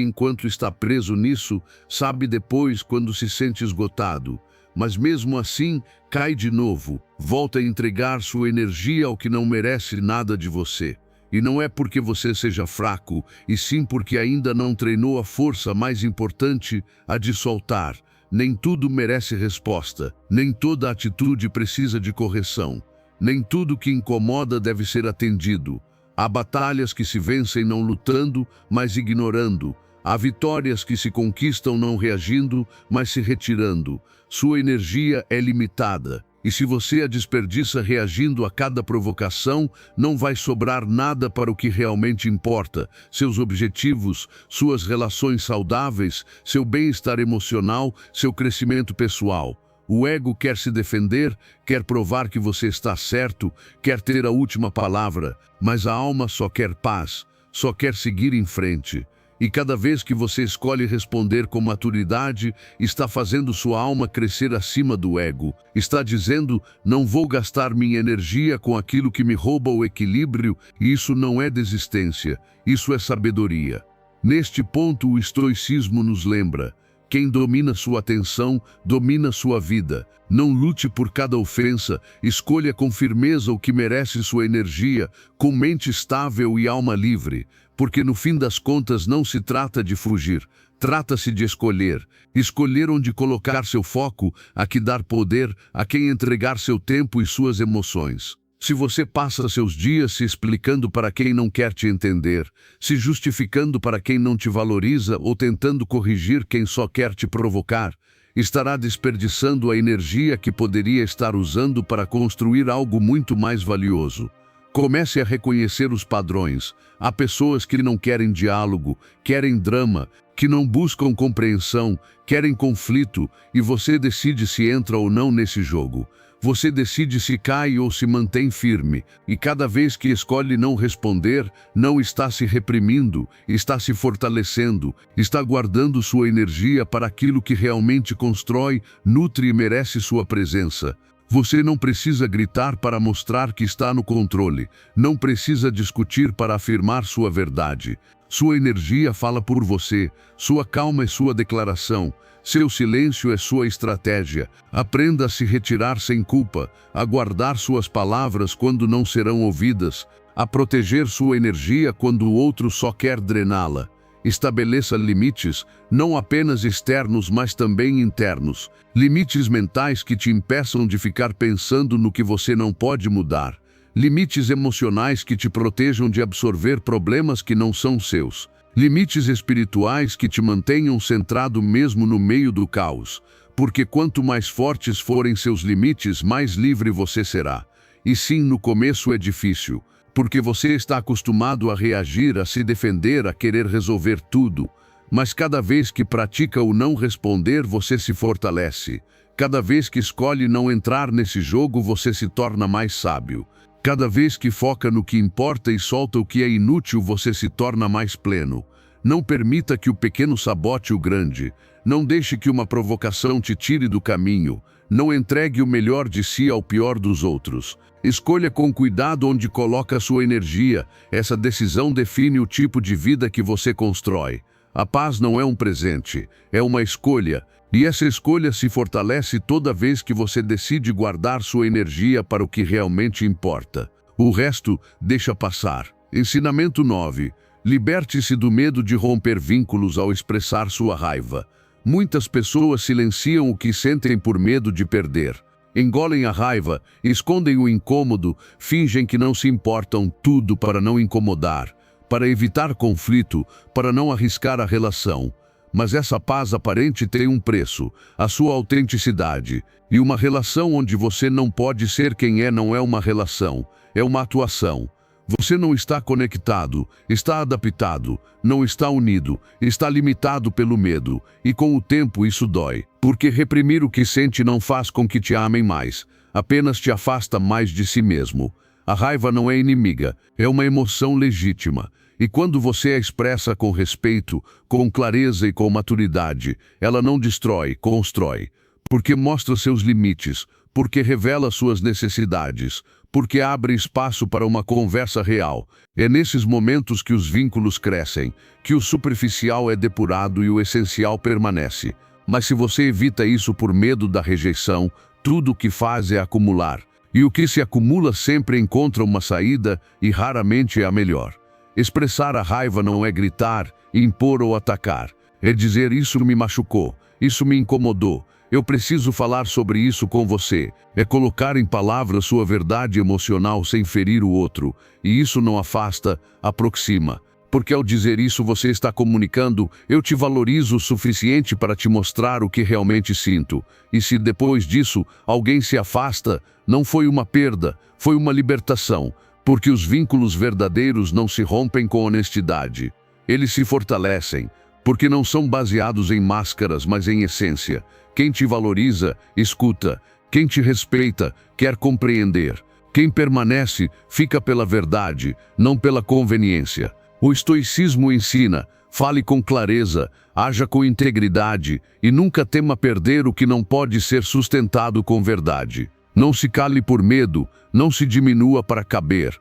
Speaker 1: enquanto está preso nisso, sabe depois quando se sente esgotado. Mas mesmo assim, cai de novo, volta a entregar sua energia ao que não merece nada de você. E não é porque você seja fraco, e sim porque ainda não treinou a força mais importante, a de soltar. Nem tudo merece resposta, nem toda atitude precisa de correção. Nem tudo que incomoda deve ser atendido. Há batalhas que se vencem não lutando, mas ignorando. Há vitórias que se conquistam não reagindo, mas se retirando. Sua energia é limitada, e se você a desperdiça reagindo a cada provocação, não vai sobrar nada para o que realmente importa: seus objetivos, suas relações saudáveis, seu bem-estar emocional, seu crescimento pessoal. O ego quer se defender, quer provar que você está certo, quer ter a última palavra, mas a alma só quer paz, só quer seguir em frente. E cada vez que você escolhe responder com maturidade, está fazendo sua alma crescer acima do ego. Está dizendo: não vou gastar minha energia com aquilo que me rouba o equilíbrio, e isso não é desistência, isso é sabedoria. Neste ponto, o estoicismo nos lembra: quem domina sua atenção, domina sua vida. Não lute por cada ofensa, escolha com firmeza o que merece sua energia, com mente estável e alma livre. Porque no fim das contas não se trata de fugir, trata-se de escolher. Escolher onde colocar seu foco, a que dar poder, a quem entregar seu tempo e suas emoções. Se você passa seus dias se explicando para quem não quer te entender, se justificando para quem não te valoriza ou tentando corrigir quem só quer te provocar, estará desperdiçando a energia que poderia estar usando para construir algo muito mais valioso. Comece a reconhecer os padrões. Há pessoas que não querem diálogo, querem drama, que não buscam compreensão, querem conflito, e você decide se entra ou não nesse jogo. Você decide se cai ou se mantém firme, e cada vez que escolhe não responder, não está se reprimindo, está se fortalecendo, está guardando sua energia para aquilo que realmente constrói, nutre e merece sua presença. Você não precisa gritar para mostrar que está no controle, não precisa discutir para afirmar sua verdade. Sua energia fala por você, sua calma é sua declaração, seu silêncio é sua estratégia. Aprenda a se retirar sem culpa, a guardar suas palavras quando não serão ouvidas, a proteger sua energia quando o outro só quer drená-la. Estabeleça limites, não apenas externos, mas também internos. Limites mentais que te impeçam de ficar pensando no que você não pode mudar. Limites emocionais que te protejam de absorver problemas que não são seus. Limites espirituais que te mantenham centrado mesmo no meio do caos. Porque quanto mais fortes forem seus limites, mais livre você será. E sim, no começo é difícil, porque você está acostumado a reagir, a se defender, a querer resolver tudo. Mas cada vez que pratica o não responder, você se fortalece. Cada vez que escolhe não entrar nesse jogo, você se torna mais sábio. Cada vez que foca no que importa e solta o que é inútil, você se torna mais pleno. Não permita que o pequeno sabote o grande. Não deixe que uma provocação te tire do caminho. Não entregue o melhor de si ao pior dos outros. Escolha com cuidado onde coloca a sua energia. Essa decisão define o tipo de vida que você constrói. A paz não é um presente, é uma escolha. E essa escolha se fortalece toda vez que você decide guardar sua energia para o que realmente importa. O resto, deixa passar. Ensinamento 9. Liberte-se do medo de romper vínculos ao expressar sua raiva. Muitas pessoas silenciam o que sentem por medo de perder. Engolem a raiva, escondem o incômodo, fingem que não se importam, tudo para não incomodar, para evitar conflito, para não arriscar a relação. Mas essa paz aparente tem um preço, a sua autenticidade. E uma relação onde você não pode ser quem é não é uma relação, é uma atuação. Você não está conectado, está adaptado, não está unido, está limitado pelo medo. E com o tempo isso dói, porque reprimir o que sente não faz com que te amem mais, apenas te afasta mais de si mesmo. A raiva não é inimiga, é uma emoção legítima. E quando você a expressa com respeito, com clareza e com maturidade, ela não destrói, constrói. Porque mostra seus limites, porque revela suas necessidades, porque abre espaço para uma conversa real. É nesses momentos que os vínculos crescem, que o superficial é depurado e o essencial permanece. Mas se você evita isso por medo da rejeição, tudo o que faz é acumular. E o que se acumula sempre encontra uma saída e raramente é a melhor. Expressar a raiva não é gritar, impor ou atacar. É dizer: isso me machucou, isso me incomodou, eu preciso falar sobre isso com você. É colocar em palavras sua verdade emocional sem ferir o outro. E isso não afasta, aproxima. Porque ao dizer isso você está comunicando: eu te valorizo o suficiente para te mostrar o que realmente sinto. E se depois disso alguém se afasta, não foi uma perda, foi uma libertação. Porque os vínculos verdadeiros não se rompem com honestidade. Eles se fortalecem, porque não são baseados em máscaras, mas em essência. Quem te valoriza, escuta. Quem te respeita, quer compreender. Quem permanece, fica pela verdade, não pela conveniência. O estoicismo ensina: fale com clareza, haja com integridade e nunca tema perder o que não pode ser sustentado com verdade. Não se cale por medo, não se diminua para caber.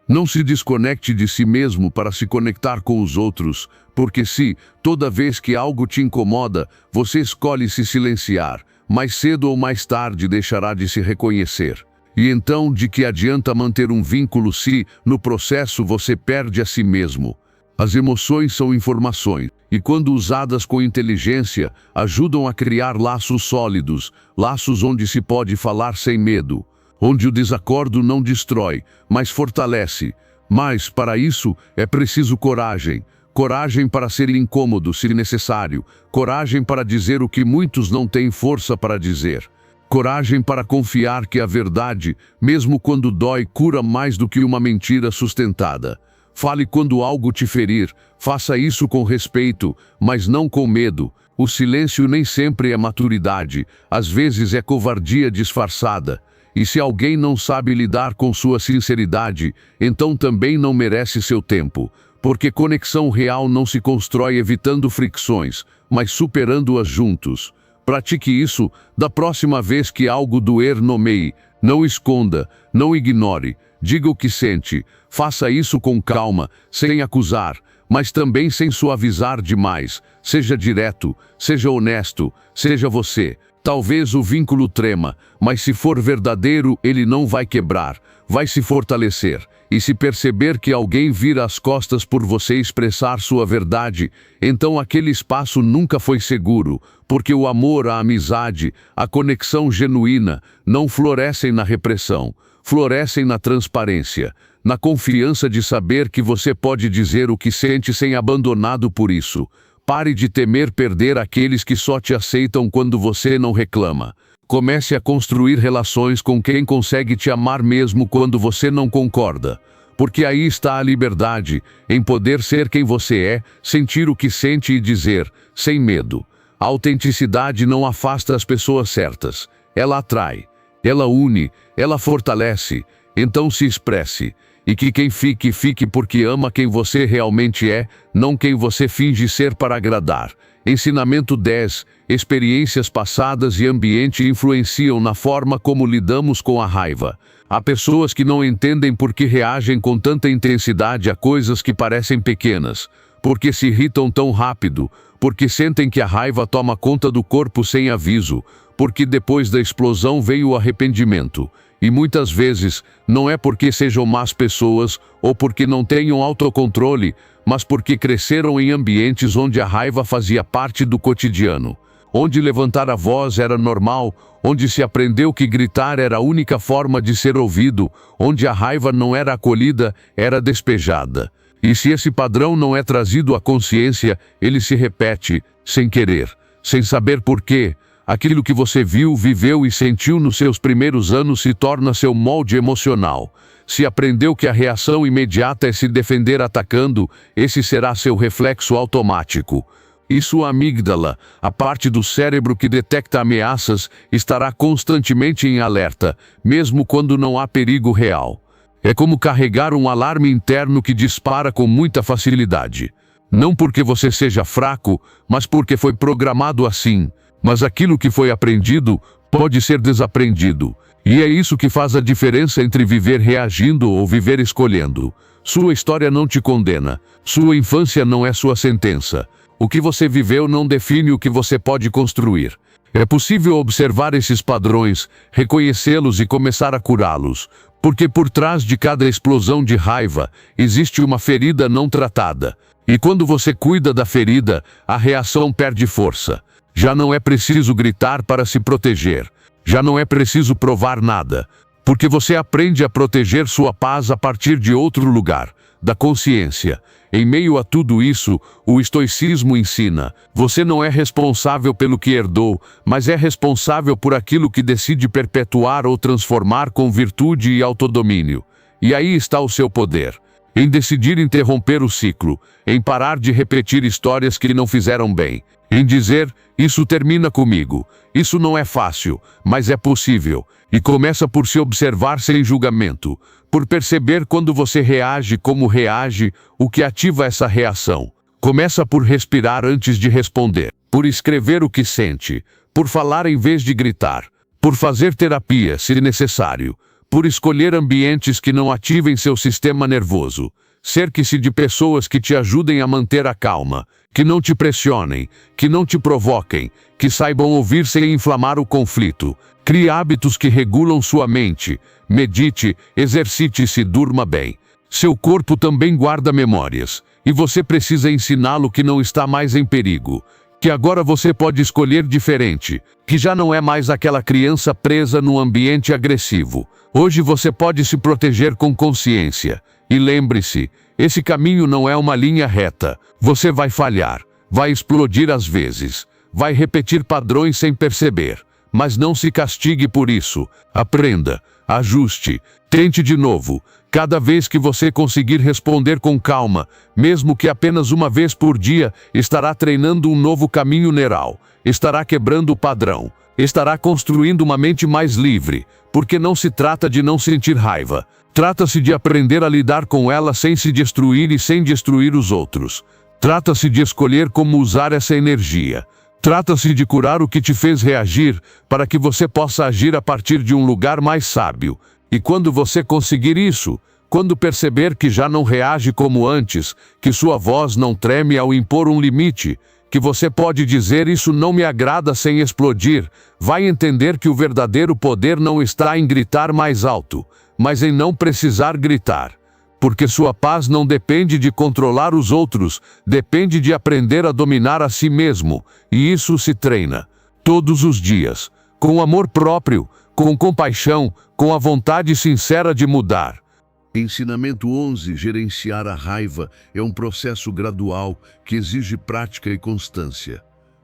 Speaker 1: Não se desconecte de si mesmo para se conectar com os outros, porque se, toda vez que algo te incomoda, você escolhe se silenciar, mais cedo ou mais tarde deixará de se reconhecer. E então, de que adianta manter um vínculo se, no processo, você perde a si mesmo? As emoções são informações, e quando usadas com inteligência, ajudam a criar laços sólidos, laços onde se pode falar sem medo, onde o desacordo não destrói, mas fortalece. Mas, para isso, é preciso coragem. coragem para ser incômodo se necessário, coragem para dizer o que muitos não têm força para dizer. Coragem para confiar que a verdade, mesmo quando dói, cura mais do que uma mentira sustentada. Fale quando algo te ferir, faça isso com respeito, mas não com medo. O silêncio nem sempre é maturidade, às vezes é covardia disfarçada. E se alguém não sabe lidar com sua sinceridade, então também não merece seu tempo. Porque conexão real não se constrói evitando fricções, mas superando-as juntos. Pratique isso, da próxima vez que algo doer, nomeie. Não esconda, não ignore, diga o que sente. Faça isso com calma, sem acusar, mas também sem suavizar demais. Seja direto, seja honesto, seja você. Talvez o vínculo trema, mas se for verdadeiro, ele não vai quebrar, vai se fortalecer. E se perceber que alguém vira as costas por você expressar sua verdade, então aquele espaço nunca foi seguro, porque o amor, a amizade, a conexão genuína não florescem na repressão, florescem na transparência, na confiança de saber que você pode dizer o que sente sem abandonado por isso. Pare de temer perder aqueles que só te aceitam quando você não reclama. Comece a construir relações com quem consegue te amar mesmo quando você não concorda. Porque aí está a liberdade, em poder ser quem você é, sentir o que sente e dizer, sem medo. A autenticidade não afasta as pessoas certas. Ela atrai, ela une, ela fortalece. Então se expresse. E que quem fique, fique porque ama quem você realmente é, não quem você finge ser para agradar. Ensinamento 10. Experiências passadas e ambiente influenciam na forma como lidamos com a raiva. Há pessoas que não entendem por que reagem com tanta intensidade a coisas que parecem pequenas, porque se irritam tão rápido, porque sentem que a raiva toma conta do corpo sem aviso, porque depois da explosão veio o arrependimento. E muitas vezes, não é porque sejam más pessoas ou porque não tenham autocontrole, mas porque cresceram em ambientes onde a raiva fazia parte do cotidiano. Onde levantar a voz era normal, onde se aprendeu que gritar era a única forma de ser ouvido, onde a raiva não era acolhida, era despejada. E se esse padrão não é trazido à consciência, ele se repete, sem querer, sem saber por quê. Aquilo que você viu, viveu e sentiu nos seus primeiros anos se torna seu molde emocional. Se aprendeu que a reação imediata é se defender atacando, esse será seu reflexo automático. E sua amígdala, a parte do cérebro que detecta ameaças, estará constantemente em alerta, mesmo quando não há perigo real. É como carregar um alarme interno que dispara com muita facilidade. Não porque você seja fraco, mas porque foi programado assim. Mas aquilo que foi aprendido pode ser desaprendido. E é isso que faz a diferença entre viver reagindo ou viver escolhendo. Sua história não te condena. Sua infância não é sua sentença. O que você viveu não define o que você pode construir. É possível observar esses padrões, reconhecê-los e começar a curá-los. Porque por trás de cada explosão de raiva, existe uma ferida não tratada. E quando você cuida da ferida, a reação perde força. Já não é preciso gritar para se proteger. Já não é preciso provar nada. Porque você aprende a proteger sua paz a partir de outro lugar, da consciência. Em meio a tudo isso, o estoicismo ensina: você não é responsável pelo que herdou, mas é responsável por aquilo que decide perpetuar ou transformar com virtude e autodomínio. E aí está o seu poder. Em decidir interromper o ciclo, em parar de repetir histórias que não fizeram bem, em dizer, isso termina comigo, isso não é fácil, mas é possível, e começa por se observar sem julgamento, por perceber quando você reage como reage, o que ativa essa reação. Começa por respirar antes de responder, por escrever o que sente, por falar em vez de gritar, por fazer terapia, se necessário, por escolher ambientes que não ativem seu sistema nervoso. Cerque-se de pessoas que te ajudem a manter a calma, que não te pressionem, que não te provoquem, que saibam ouvir sem inflamar o conflito. Crie hábitos que regulam sua mente. Medite, exercite-se, durma bem. Seu corpo também guarda memórias, e você precisa ensiná-lo que não está mais em perigo. Que agora você pode escolher diferente, que já não é mais aquela criança presa num ambiente agressivo. Hoje você pode se proteger com consciência. E lembre-se,
Speaker 2: Esse caminho não é uma linha reta. Você vai falhar, vai explodir às vezes, vai repetir padrões sem perceber. Mas não se castigue por isso. Aprenda, ajuste, tente de novo. Cada vez que você conseguir responder com calma, mesmo que apenas uma vez por dia, estará treinando um novo caminho neural, estará quebrando o padrão, estará construindo uma mente mais livre, porque não se trata de não sentir raiva. Trata-se de aprender a lidar com ela sem se destruir e sem destruir os outros. Trata-se de escolher como usar essa energia. Trata-se de curar o que te fez reagir, para que você possa agir a partir de um lugar mais sábio. E quando você conseguir isso, quando perceber que já não reage como antes, que sua voz não treme ao impor um limite, que você pode dizer isso não me agrada sem explodir, vai entender que o verdadeiro poder não está em gritar mais alto, mas em não precisar gritar. Porque sua paz não depende de controlar os outros, depende de aprender a dominar a si mesmo, e isso se treina, todos os dias, com amor próprio, com compaixão, com a vontade sincera de mudar.
Speaker 1: Ensinamento 11. Gerenciar a raiva é um processo gradual que exige prática e constância.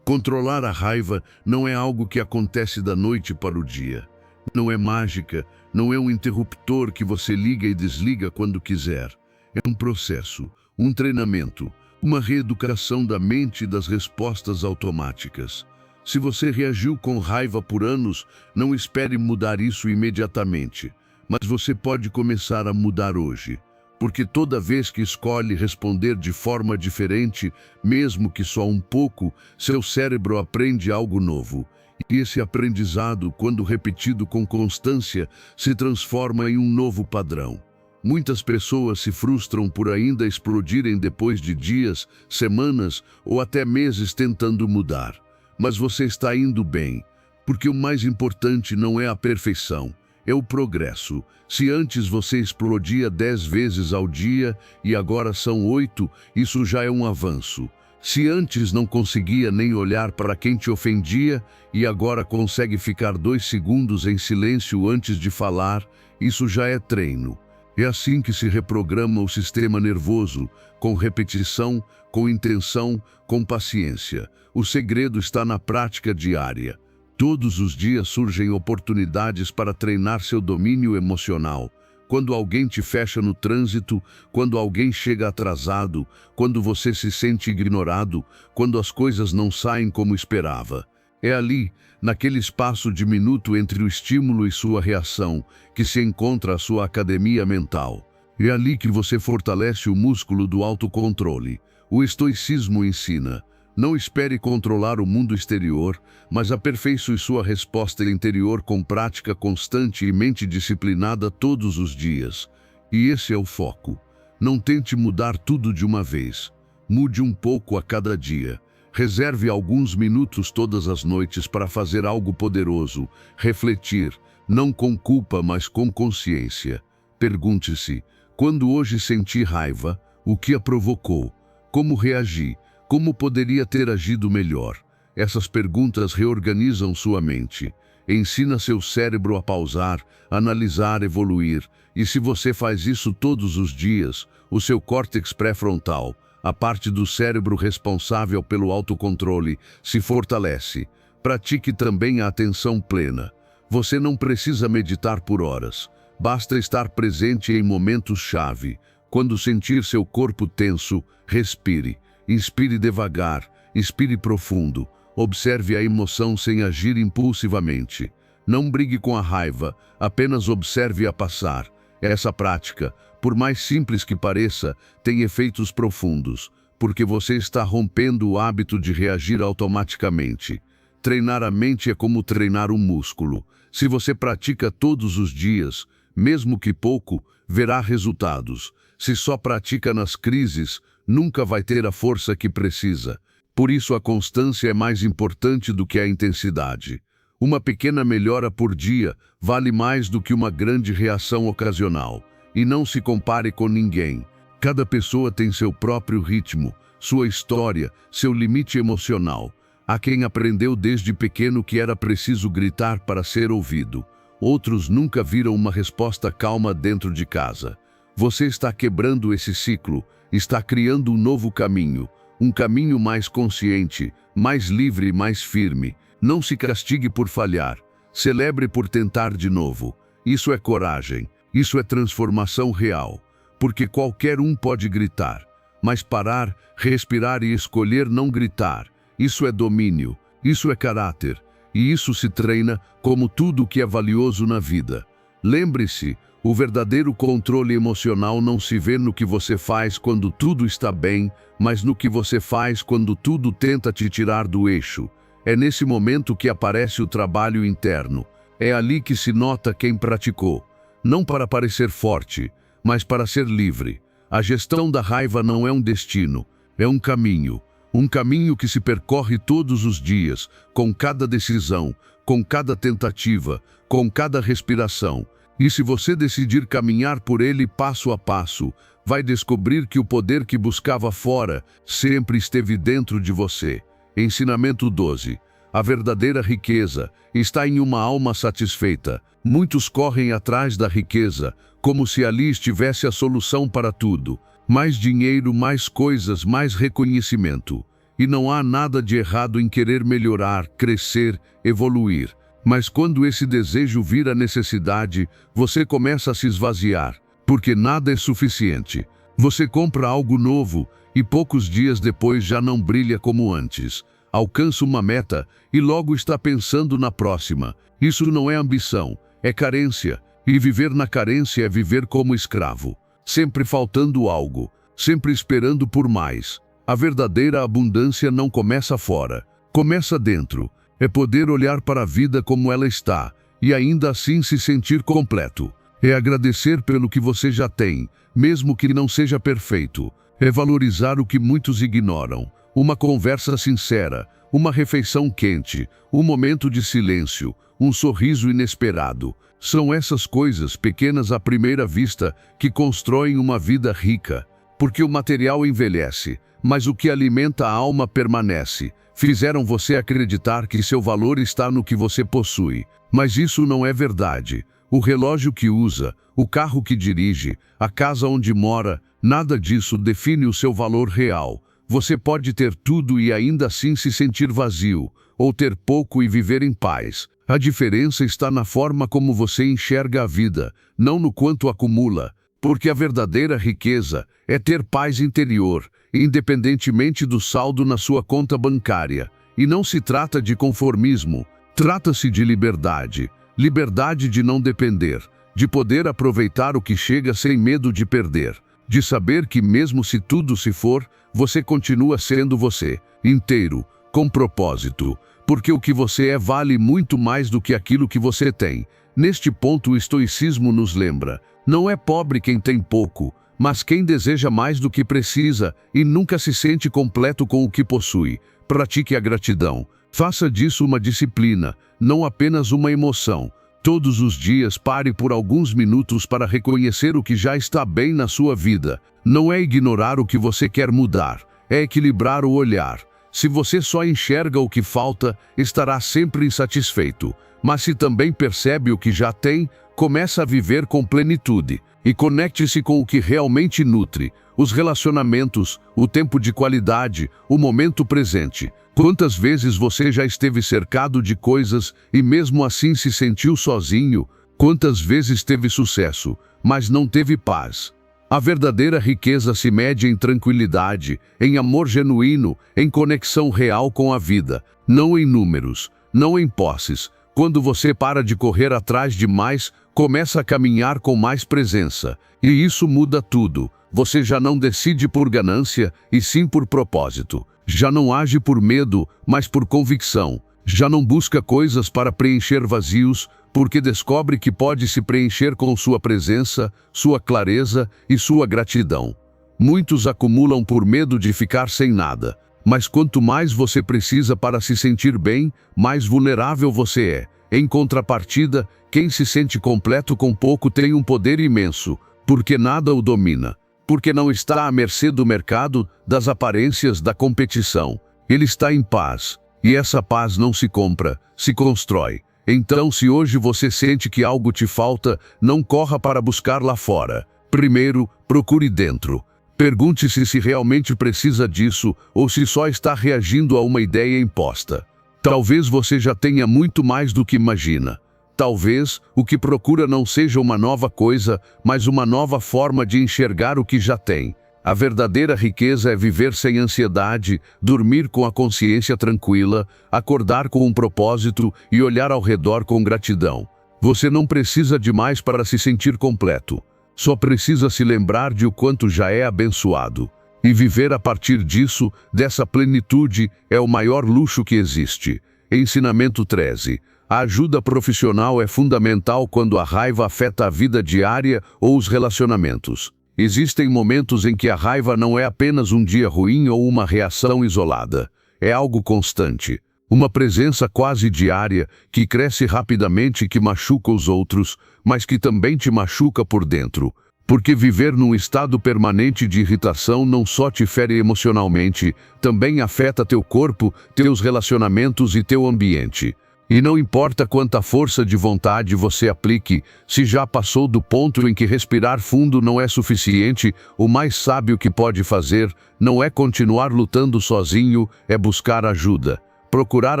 Speaker 1: Controlar a raiva não é algo que acontece da noite para o dia. Não é mágica, não é um interruptor que você liga e desliga quando quiser. É um processo, um treinamento, uma reeducação da mente e das respostas automáticas. Se você reagiu com raiva por anos, não espere mudar isso imediatamente. Mas você pode começar a mudar hoje. Porque toda vez que escolhe responder de forma diferente, mesmo que só um pouco, seu cérebro aprende algo novo. E esse aprendizado, quando repetido com constância, se transforma em um novo padrão. Muitas pessoas se frustram por ainda explodirem depois de dias, semanas ou até meses tentando mudar. Mas você está indo bem, porque o mais importante não é a perfeição, é o progresso. Se antes você explodia 10 vezes ao dia e agora são 8, isso já é um avanço. Se antes não conseguia nem olhar para quem te ofendia e agora consegue ficar 2 segundos em silêncio antes de falar, isso já é treino. É assim que se reprograma o sistema nervoso, com repetição, com intenção, com paciência. O segredo está na prática diária. Todos os dias surgem oportunidades para treinar seu domínio emocional. Quando alguém te fecha no trânsito, quando alguém chega atrasado, quando você se sente ignorado, quando as coisas não saem como esperava. É ali, naquele espaço diminuto entre o estímulo e sua reação, que se encontra a sua academia mental. É ali que você fortalece o músculo do autocontrole. O estoicismo ensina: não espere controlar o mundo exterior, mas aperfeiçoe sua resposta interior com prática constante e mente disciplinada todos os dias. E esse é o foco. Não tente mudar tudo de uma vez. Mude um pouco a cada dia. Reserve alguns minutos todas as noites para fazer algo poderoso, refletir, não com culpa, mas com consciência. Pergunte-se: quando hoje senti raiva, o que a provocou? Como reagi? Como poderia ter agido melhor? Essas perguntas reorganizam sua mente. Ensina seu cérebro a pausar, analisar, evoluir. E se você faz isso todos os dias, o seu córtex pré-frontal, a parte do cérebro responsável pelo autocontrole, se fortalece. Pratique também a atenção plena. Você não precisa meditar por horas. Basta estar presente em momentos-chave. Quando sentir seu corpo tenso, respire. Inspire devagar, inspire profundo. Observe a emoção sem agir impulsivamente. Não brigue com a raiva, apenas observe-a passar. Essa prática, por mais simples que pareça, tem efeitos profundos, porque você está rompendo o hábito de reagir automaticamente. Treinar a mente é como treinar um músculo. Se você pratica todos os dias, mesmo que pouco, verá resultados. Se só pratica nas crises, nunca vai ter a força que precisa. Por isso a constância é mais importante do que a intensidade. Uma pequena melhora por dia vale mais do que uma grande reação ocasional. E não se compare com ninguém. Cada pessoa tem seu próprio ritmo, sua história, seu limite emocional. Há quem aprendeu desde pequeno que era preciso gritar para ser ouvido. Outros nunca viram uma resposta calma dentro de casa. Você está quebrando esse ciclo, está criando um novo caminho, um caminho mais consciente, mais livre e mais firme. Não se castigue por falhar, celebre por tentar de novo. Isso é coragem, isso é transformação real, porque qualquer um pode gritar, mas parar, respirar e escolher não gritar, isso é domínio, isso é caráter, e isso se treina como tudo que é valioso na vida. Lembre-se, o verdadeiro controle emocional não se vê no que você faz quando tudo está bem, mas no que você faz quando tudo tenta te tirar do eixo. É nesse momento que aparece o trabalho interno. É ali que se nota quem praticou. Não para parecer forte, mas para ser livre. A gestão da raiva não é um destino, é um caminho. Um caminho que se percorre todos os dias, com cada decisão, com cada tentativa, com cada respiração. E se você decidir caminhar por ele passo a passo, vai descobrir que o poder que buscava fora sempre esteve dentro de você. Ensinamento 12. A verdadeira riqueza está em uma alma satisfeita. Muitos correm atrás da riqueza, como se ali estivesse a solução para tudo. Mais dinheiro, mais coisas, mais reconhecimento. E não há nada de errado em querer melhorar, crescer, evoluir. Mas quando esse desejo vira necessidade, você começa a se esvaziar, porque nada é suficiente. Você compra algo novo e poucos dias depois já não brilha como antes. Alcança uma meta e logo está pensando na próxima. Isso não é ambição, é carência. E viver na carência é viver como escravo, sempre faltando algo, sempre esperando por mais. A verdadeira abundância não começa fora, começa dentro. É poder olhar para a vida como ela está e ainda assim se sentir completo. É agradecer pelo que você já tem, mesmo que não seja perfeito. É valorizar o que muitos ignoram. Uma conversa sincera, uma refeição quente, um momento de silêncio, um sorriso inesperado. São essas coisas pequenas à primeira vista que constroem uma vida rica. Porque o material envelhece, mas o que alimenta a alma permanece. Fizeram você acreditar que seu valor está no que você possui. Mas isso não é verdade. O relógio que usa, o carro que dirige, a casa onde mora, nada disso define o seu valor real. Você pode ter tudo e ainda assim se sentir vazio, ou ter pouco e viver em paz. A diferença está na forma como você enxerga a vida, não no quanto acumula. Porque a verdadeira riqueza é ter paz interior, independentemente do saldo na sua conta bancária. E não se trata de conformismo, trata-se de liberdade. Liberdade de não depender, de poder aproveitar o que chega sem medo de perder. De saber que mesmo se tudo se for, você continua sendo você, inteiro, com propósito. Porque o que você é vale muito mais do que aquilo que você tem. Neste ponto o estoicismo nos lembra, não é pobre quem tem pouco, mas quem deseja mais do que precisa e nunca se sente completo com o que possui. Pratique a gratidão. Faça disso uma disciplina, não apenas uma emoção. Todos os dias pare por alguns minutos para reconhecer o que já está bem na sua vida. Não é ignorar o que você quer mudar, é equilibrar o olhar. Se você só enxerga o que falta, estará sempre insatisfeito. Mas se também percebe o que já tem, começa a viver com plenitude. E conecte-se com o que realmente nutre, os relacionamentos, o tempo de qualidade, o momento presente. Quantas vezes você já esteve cercado de coisas e mesmo assim se sentiu sozinho? Quantas vezes teve sucesso, mas não teve paz? A verdadeira riqueza se mede em tranquilidade, em amor genuíno, em conexão real com a vida, não em números, não em posses. Quando você para de correr atrás de mais, começa a caminhar com mais presença. E isso muda tudo. Você já não decide por ganância, e sim por propósito. Já não age por medo, mas por convicção. Já não busca coisas para preencher vazios, porque descobre que pode se preencher com sua presença, sua clareza e sua gratidão. Muitos acumulam por medo de ficar sem nada. Mas quanto mais você precisa para se sentir bem, mais vulnerável você é. Em contrapartida, quem se sente completo com pouco tem um poder imenso, porque nada o domina. Porque não está à mercê do mercado, das aparências, da competição. Ele está em paz. E essa paz não se compra, se constrói. Então, se hoje você sente que algo te falta, não corra para buscar lá fora. Primeiro, procure dentro. Pergunte-se se realmente precisa disso ou se só está reagindo a uma ideia imposta. Talvez você já tenha muito mais do que imagina. Talvez o que procura não seja uma nova coisa, mas uma nova forma de enxergar o que já tem. A verdadeira riqueza é viver sem ansiedade, dormir com a consciência tranquila, acordar com um propósito e olhar ao redor com gratidão. Você não precisa de mais para se sentir completo. Só precisa se lembrar de o quanto já é abençoado. E viver a partir disso, dessa plenitude, é o maior luxo que existe. Ensinamento 13. A ajuda profissional é fundamental quando a raiva afeta a vida diária ou os relacionamentos. Existem momentos em que a raiva não é apenas um dia ruim ou uma reação isolada. É algo constante. Uma presença quase diária, que cresce rapidamente e que machuca os outros, mas que também te machuca por dentro. Porque viver num estado permanente de irritação não só te fere emocionalmente, também afeta teu corpo, teus relacionamentos e teu ambiente. E não importa quanta força de vontade você aplique, se já passou do ponto em que respirar fundo não é suficiente, o mais sábio que pode fazer não é continuar lutando sozinho, é buscar ajuda. Procurar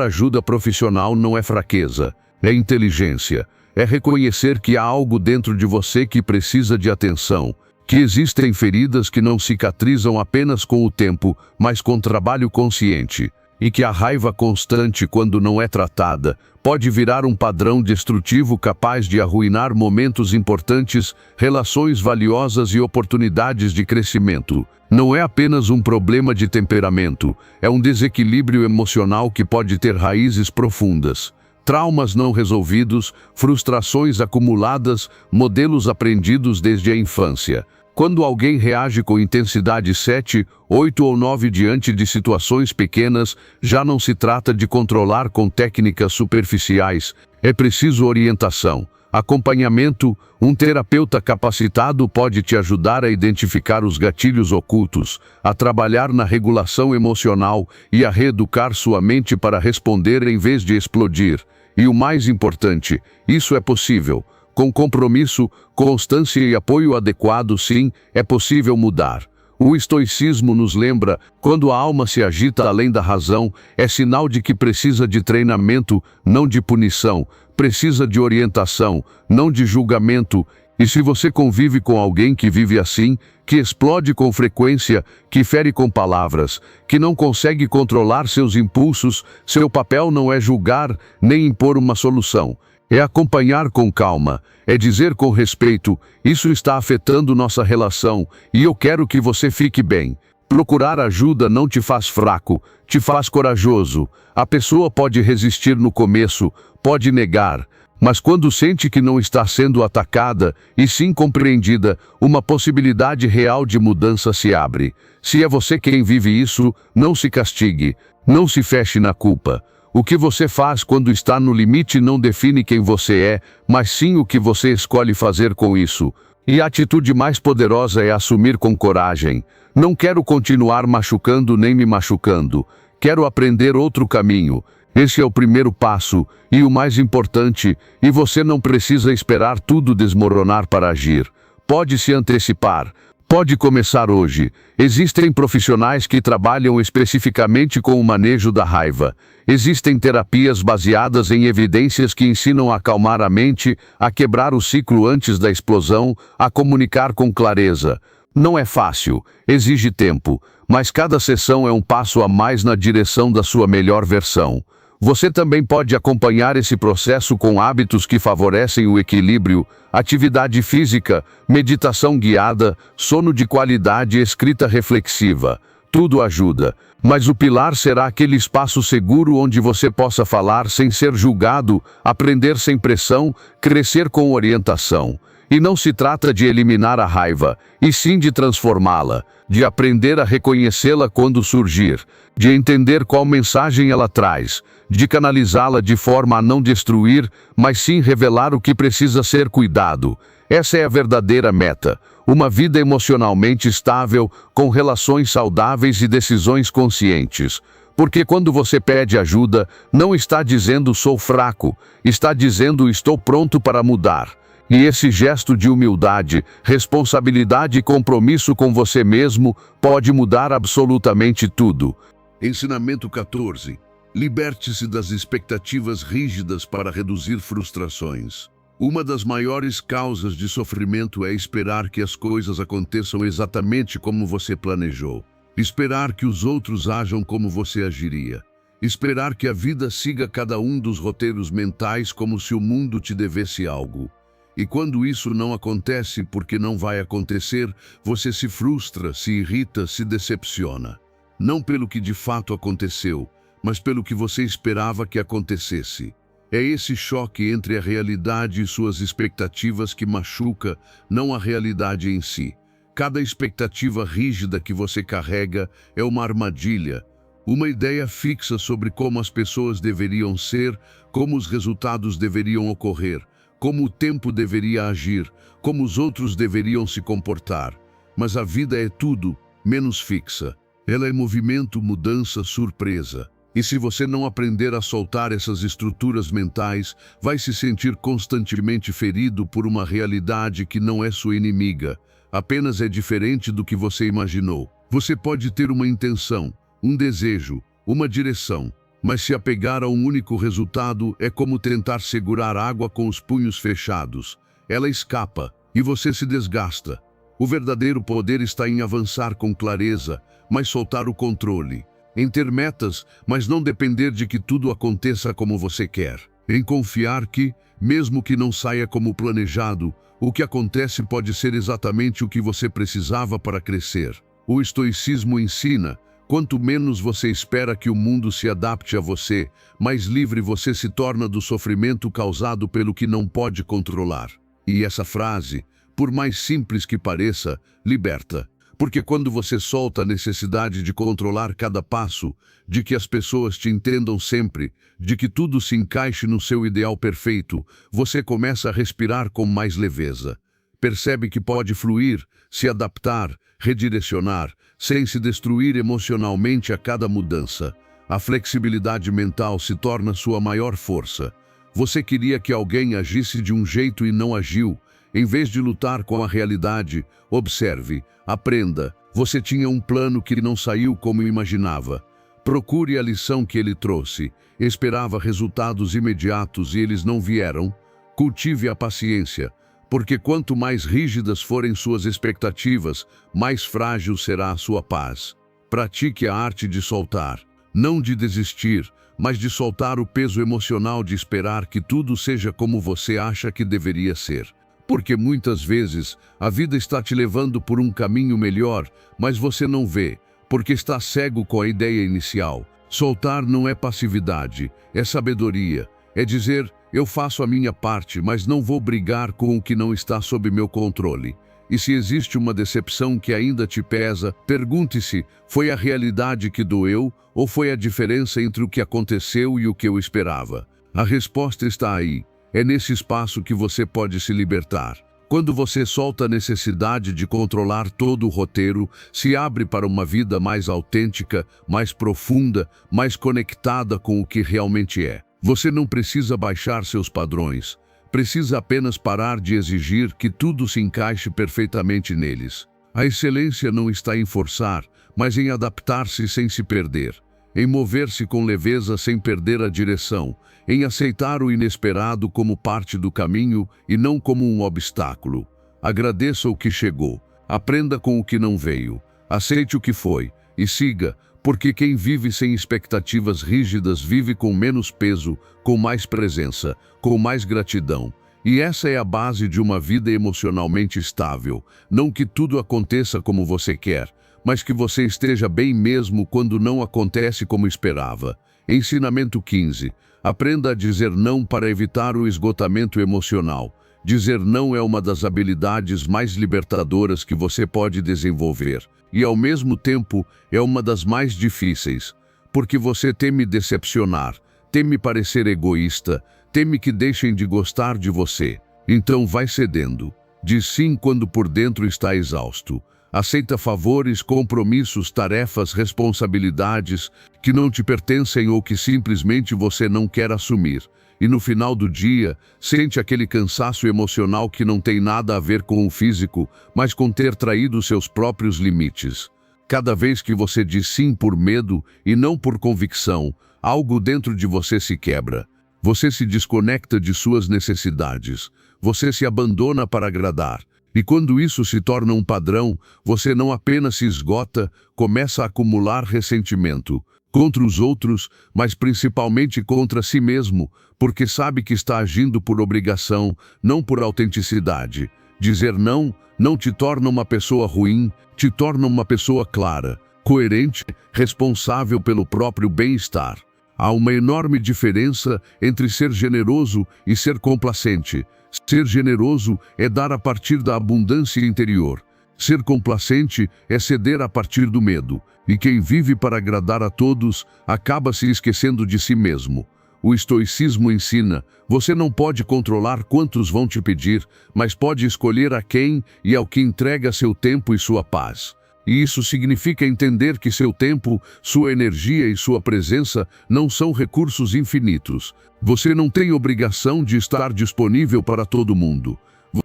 Speaker 1: ajuda profissional não é fraqueza, é inteligência. É reconhecer que há algo dentro de você que precisa de atenção, que existem feridas que não cicatrizam apenas com o tempo, mas com trabalho consciente. E que a raiva constante, quando não é tratada, pode virar um padrão destrutivo capaz de arruinar momentos importantes, relações valiosas e oportunidades de crescimento. Não é apenas um problema de temperamento, é um desequilíbrio emocional que pode ter raízes profundas. Traumas não resolvidos, frustrações acumuladas, modelos aprendidos desde a infância. Quando alguém reage com intensidade 7, 8 ou 9 diante de situações pequenas, já não se trata de controlar com técnicas superficiais. É preciso orientação, acompanhamento. Um terapeuta capacitado pode te ajudar a identificar os gatilhos ocultos, a trabalhar na regulação emocional e a reeducar sua mente para responder em vez de explodir. E o mais importante, isso é possível. Com compromisso, constância e apoio adequado, sim, é possível mudar. O estoicismo nos lembra, quando a alma se agita além da razão, é sinal de que precisa de treinamento, não de punição, precisa de orientação, não de julgamento. E se você convive com alguém que vive assim, que explode com frequência, que fere com palavras, que não consegue controlar seus impulsos, seu papel não é julgar, nem impor uma solução. É acompanhar com calma, é dizer com respeito, isso está afetando nossa relação e eu quero que você fique bem. Procurar ajuda não te faz fraco, te faz corajoso. A pessoa pode resistir no começo, pode negar, mas quando sente que não está sendo atacada e sim compreendida, uma possibilidade real de mudança se abre. Se é você quem vive isso, não se castigue, não se feche na culpa. O que você faz quando está no limite não define quem você é, mas sim o que você escolhe fazer com isso. E a atitude mais poderosa é assumir com coragem. Não quero continuar machucando nem me machucando. Quero aprender outro caminho. Esse é o primeiro passo, e o mais importante, e você não precisa esperar tudo desmoronar para agir. Pode se antecipar. Pode começar hoje. Existem profissionais que trabalham especificamente com o manejo da raiva. Existem terapias baseadas em evidências que ensinam a acalmar a mente, a quebrar o ciclo antes da explosão, a comunicar com clareza. Não é fácil, exige tempo, mas cada sessão é um passo a mais na direção da sua melhor versão. Você também pode acompanhar esse processo com hábitos que favorecem o equilíbrio, atividade física, meditação guiada, sono de qualidade e escrita reflexiva. Tudo ajuda, mas o pilar será aquele espaço seguro onde você possa falar sem ser julgado, aprender sem pressão, crescer com orientação. E não se trata de eliminar a raiva, e sim de transformá-la, de aprender a reconhecê-la quando surgir, de entender qual mensagem ela traz, de canalizá-la de forma a não destruir, mas sim revelar o que precisa ser cuidado. Essa é a verdadeira meta, uma vida emocionalmente estável, com relações saudáveis e decisões conscientes. Porque quando você pede ajuda, não está dizendo sou fraco, está dizendo estou pronto para mudar.
Speaker 2: E esse gesto de humildade, responsabilidade e compromisso com você mesmo pode mudar absolutamente tudo.
Speaker 1: Ensinamento 14. Liberte-se das expectativas rígidas para reduzir frustrações. Uma das maiores causas de sofrimento é esperar que as coisas aconteçam exatamente como você planejou. Esperar que os outros ajam como você agiria. Esperar que a vida siga cada um dos roteiros mentais como se o mundo te devesse algo. E quando isso não acontece porque não vai acontecer, você se frustra, se irrita, se decepciona. Não pelo que de fato aconteceu, mas pelo que você esperava que acontecesse. É esse choque entre a realidade e suas expectativas que machuca, não a realidade em si. Cada expectativa rígida que você carrega é uma armadilha, uma ideia fixa sobre como as pessoas deveriam ser, como os resultados deveriam ocorrer, como o tempo deveria agir, como os outros deveriam se comportar. Mas a vida é tudo, menos fixa. Ela é movimento, mudança, surpresa. E se você não aprender a soltar essas estruturas mentais, vai se sentir constantemente ferido por uma realidade que não é sua inimiga, apenas é diferente do que você imaginou. Você pode ter uma intenção, um desejo, uma direção, mas se apegar a um único resultado é como tentar segurar água com os punhos fechados. Ela escapa e você se desgasta. O verdadeiro poder está em avançar com clareza, mas soltar o controle. Em ter metas, mas não depender de que tudo aconteça como você quer. Em confiar que, mesmo que não saia como planejado, o que acontece pode ser exatamente o que você precisava para crescer. O estoicismo ensina, quanto menos você espera que o mundo se adapte a você, mais livre você se torna do sofrimento causado pelo que não pode controlar. E essa frase, por mais simples que pareça, liberta. Porque quando você solta a necessidade de controlar cada passo, de que as pessoas te entendam sempre, de que tudo se encaixe no seu ideal perfeito, você começa a respirar com mais leveza. Percebe que pode fluir, se adaptar, redirecionar, sem se destruir emocionalmente a cada mudança. A flexibilidade mental se torna sua maior força. Você queria que alguém agisse de um jeito e não agiu. Em vez de lutar com a realidade, observe, aprenda. Você tinha um plano que não saiu como imaginava. Procure a lição que ele trouxe. Esperava resultados imediatos e eles não vieram. Cultive a paciência, porque quanto mais rígidas forem suas expectativas, mais frágil será a sua paz. Pratique a arte de soltar, não de desistir, mas de soltar o peso emocional de esperar que tudo seja como você acha que deveria ser. Porque muitas vezes a vida está te levando por um caminho melhor, mas você não vê, porque está cego com a ideia inicial. Soltar não é passividade, é sabedoria. É dizer, eu faço a minha parte, mas não vou brigar com o que não está sob meu controle. E se existe uma decepção que ainda te pesa, pergunte-se, foi a realidade que doeu ou foi a diferença entre o que aconteceu e o que eu esperava? A resposta está aí. É nesse espaço que você pode se libertar. Quando você solta a necessidade de controlar todo o roteiro, se abre para uma vida mais autêntica, mais profunda, mais conectada com o que realmente é. Você não precisa baixar seus padrões. Precisa apenas parar de exigir que tudo se encaixe perfeitamente neles. A excelência não está em forçar, mas em adaptar-se sem se perder. Em mover-se com leveza sem perder a direção, em aceitar o inesperado como parte do caminho e não como um obstáculo. Agradeça o que chegou, aprenda com o que não veio, aceite o que foi e siga, porque quem vive sem expectativas rígidas vive com menos peso, com mais presença, com mais gratidão. E essa é a base de uma vida emocionalmente estável, não que tudo aconteça como você quer, mas que você esteja bem mesmo quando não acontece como esperava. Ensinamento 15. Aprenda a dizer não para evitar o esgotamento emocional. Dizer não é uma das habilidades mais libertadoras que você pode desenvolver. E, ao mesmo tempo, é uma das mais difíceis. Porque você teme decepcionar, teme parecer egoísta, teme que deixem de gostar de você. Então vai cedendo. Diz sim quando por dentro está exausto. Aceita favores, compromissos, tarefas, responsabilidades que não te pertencem ou que simplesmente você não quer assumir. e no final do dia, sente aquele cansaço emocional que não tem nada a ver com o físico, mas com ter traído seus próprios limites. Cada vez que você diz sim por medo e não por convicção, algo dentro de você se quebra. Você se desconecta de suas necessidades. Você se abandona para agradar. E quando isso se torna um padrão, você não apenas se esgota, começa a acumular ressentimento contra os outros, mas principalmente contra si mesmo, porque sabe que está agindo por obrigação, não por autenticidade. Dizer não te torna uma pessoa ruim, te torna uma pessoa clara, coerente, responsável pelo próprio bem-estar. Há uma enorme diferença entre ser generoso e ser complacente. Ser generoso é dar a partir da abundância interior. Ser complacente é ceder a partir do medo. E quem vive para agradar a todos acaba se esquecendo de si mesmo. O estoicismo ensina: você não pode controlar quantos vão te pedir, mas pode escolher a quem e ao que entrega seu tempo e sua paz. E isso significa entender que seu tempo, sua energia e sua presença não são recursos infinitos. Você não tem obrigação de estar disponível para todo mundo.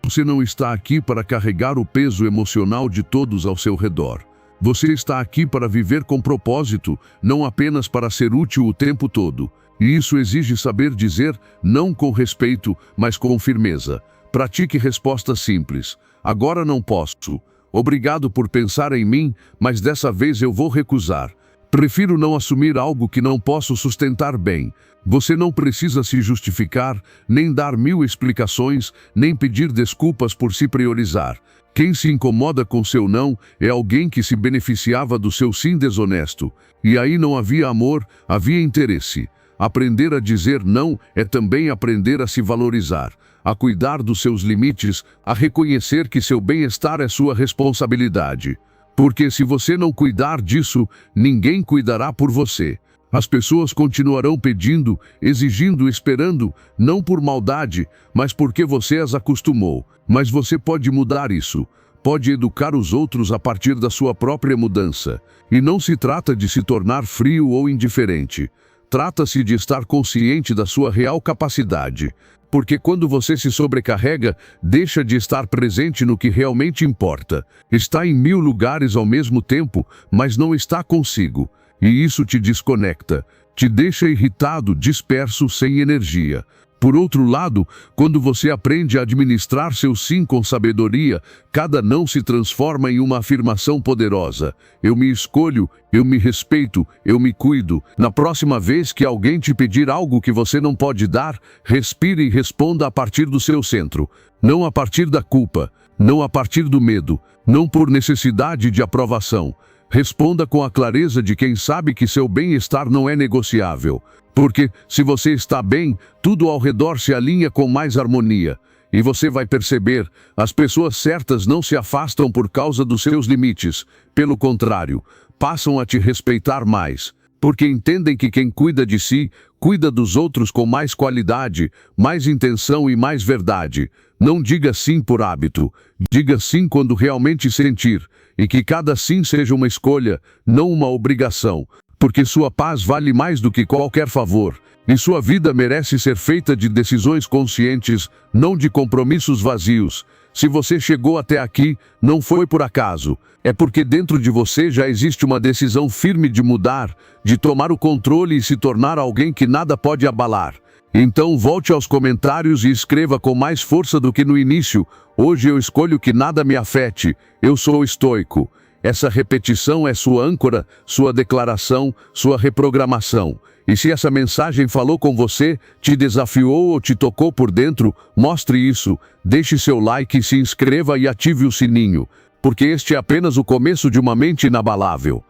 Speaker 1: Você não está aqui para carregar o peso emocional de todos ao seu redor. Você está aqui para viver com propósito, não apenas para ser útil o tempo todo. E isso exige saber dizer não com respeito, mas com firmeza. Pratique respostas simples. Agora não posso. Obrigado por pensar em mim, mas dessa vez eu vou recusar. Prefiro não assumir algo que não posso sustentar bem. Você não precisa se justificar, nem dar 1000 explicações, nem pedir desculpas por se priorizar. Quem se incomoda com seu não é alguém que se beneficiava do seu sim desonesto. E aí não havia amor, havia interesse. Aprender a dizer não é também aprender a se valorizar, a cuidar dos seus limites, a reconhecer que seu bem-estar é sua responsabilidade. Porque se você não cuidar disso, ninguém cuidará por você. As pessoas continuarão pedindo, exigindo, esperando, não por maldade, mas porque você as acostumou. Mas você pode mudar isso. Pode educar os outros a partir da sua própria mudança. E não se trata de se tornar frio ou indiferente. Trata-se de estar consciente da sua real capacidade. Porque quando você se sobrecarrega, deixa de estar presente no que realmente importa. Está em 1000 lugares ao mesmo tempo, mas não está consigo. E isso te desconecta, te deixa irritado, disperso, sem energia. Por outro lado, quando você aprende a administrar seu sim com sabedoria, cada não se transforma em uma afirmação poderosa. Eu me escolho, eu me respeito, eu me cuido. Na próxima vez que alguém te pedir algo que você não pode dar, respire e responda a partir do seu centro. Não a partir da culpa, não a partir do medo, não por necessidade de aprovação. Responda com a clareza de quem sabe que seu bem-estar não é negociável. Porque, se você está bem, tudo ao redor se alinha com mais harmonia. E você vai perceber, as pessoas certas não se afastam por causa dos seus limites. Pelo contrário, passam a te respeitar mais. Porque entendem que quem cuida de si, cuida dos outros com mais qualidade, mais intenção e mais verdade. Não diga sim por hábito. Diga sim quando realmente sentir. E que cada sim seja uma escolha, não uma obrigação. Porque sua paz vale mais do que qualquer favor. E sua vida merece ser feita de decisões conscientes, não de compromissos vazios. Se você chegou até aqui, não foi por acaso. É porque dentro de você já existe uma decisão firme de mudar, de tomar o controle e se tornar alguém que nada pode abalar. Então volte aos comentários e escreva com mais força do que no início. Hoje eu escolho que nada me afete. Eu sou estoico. Essa repetição é sua âncora, sua declaração, sua reprogramação. E se essa mensagem falou com você, te desafiou ou te tocou por dentro, mostre isso, deixe seu like, se inscreva e ative o sininho, porque este é apenas o começo de uma mente inabalável.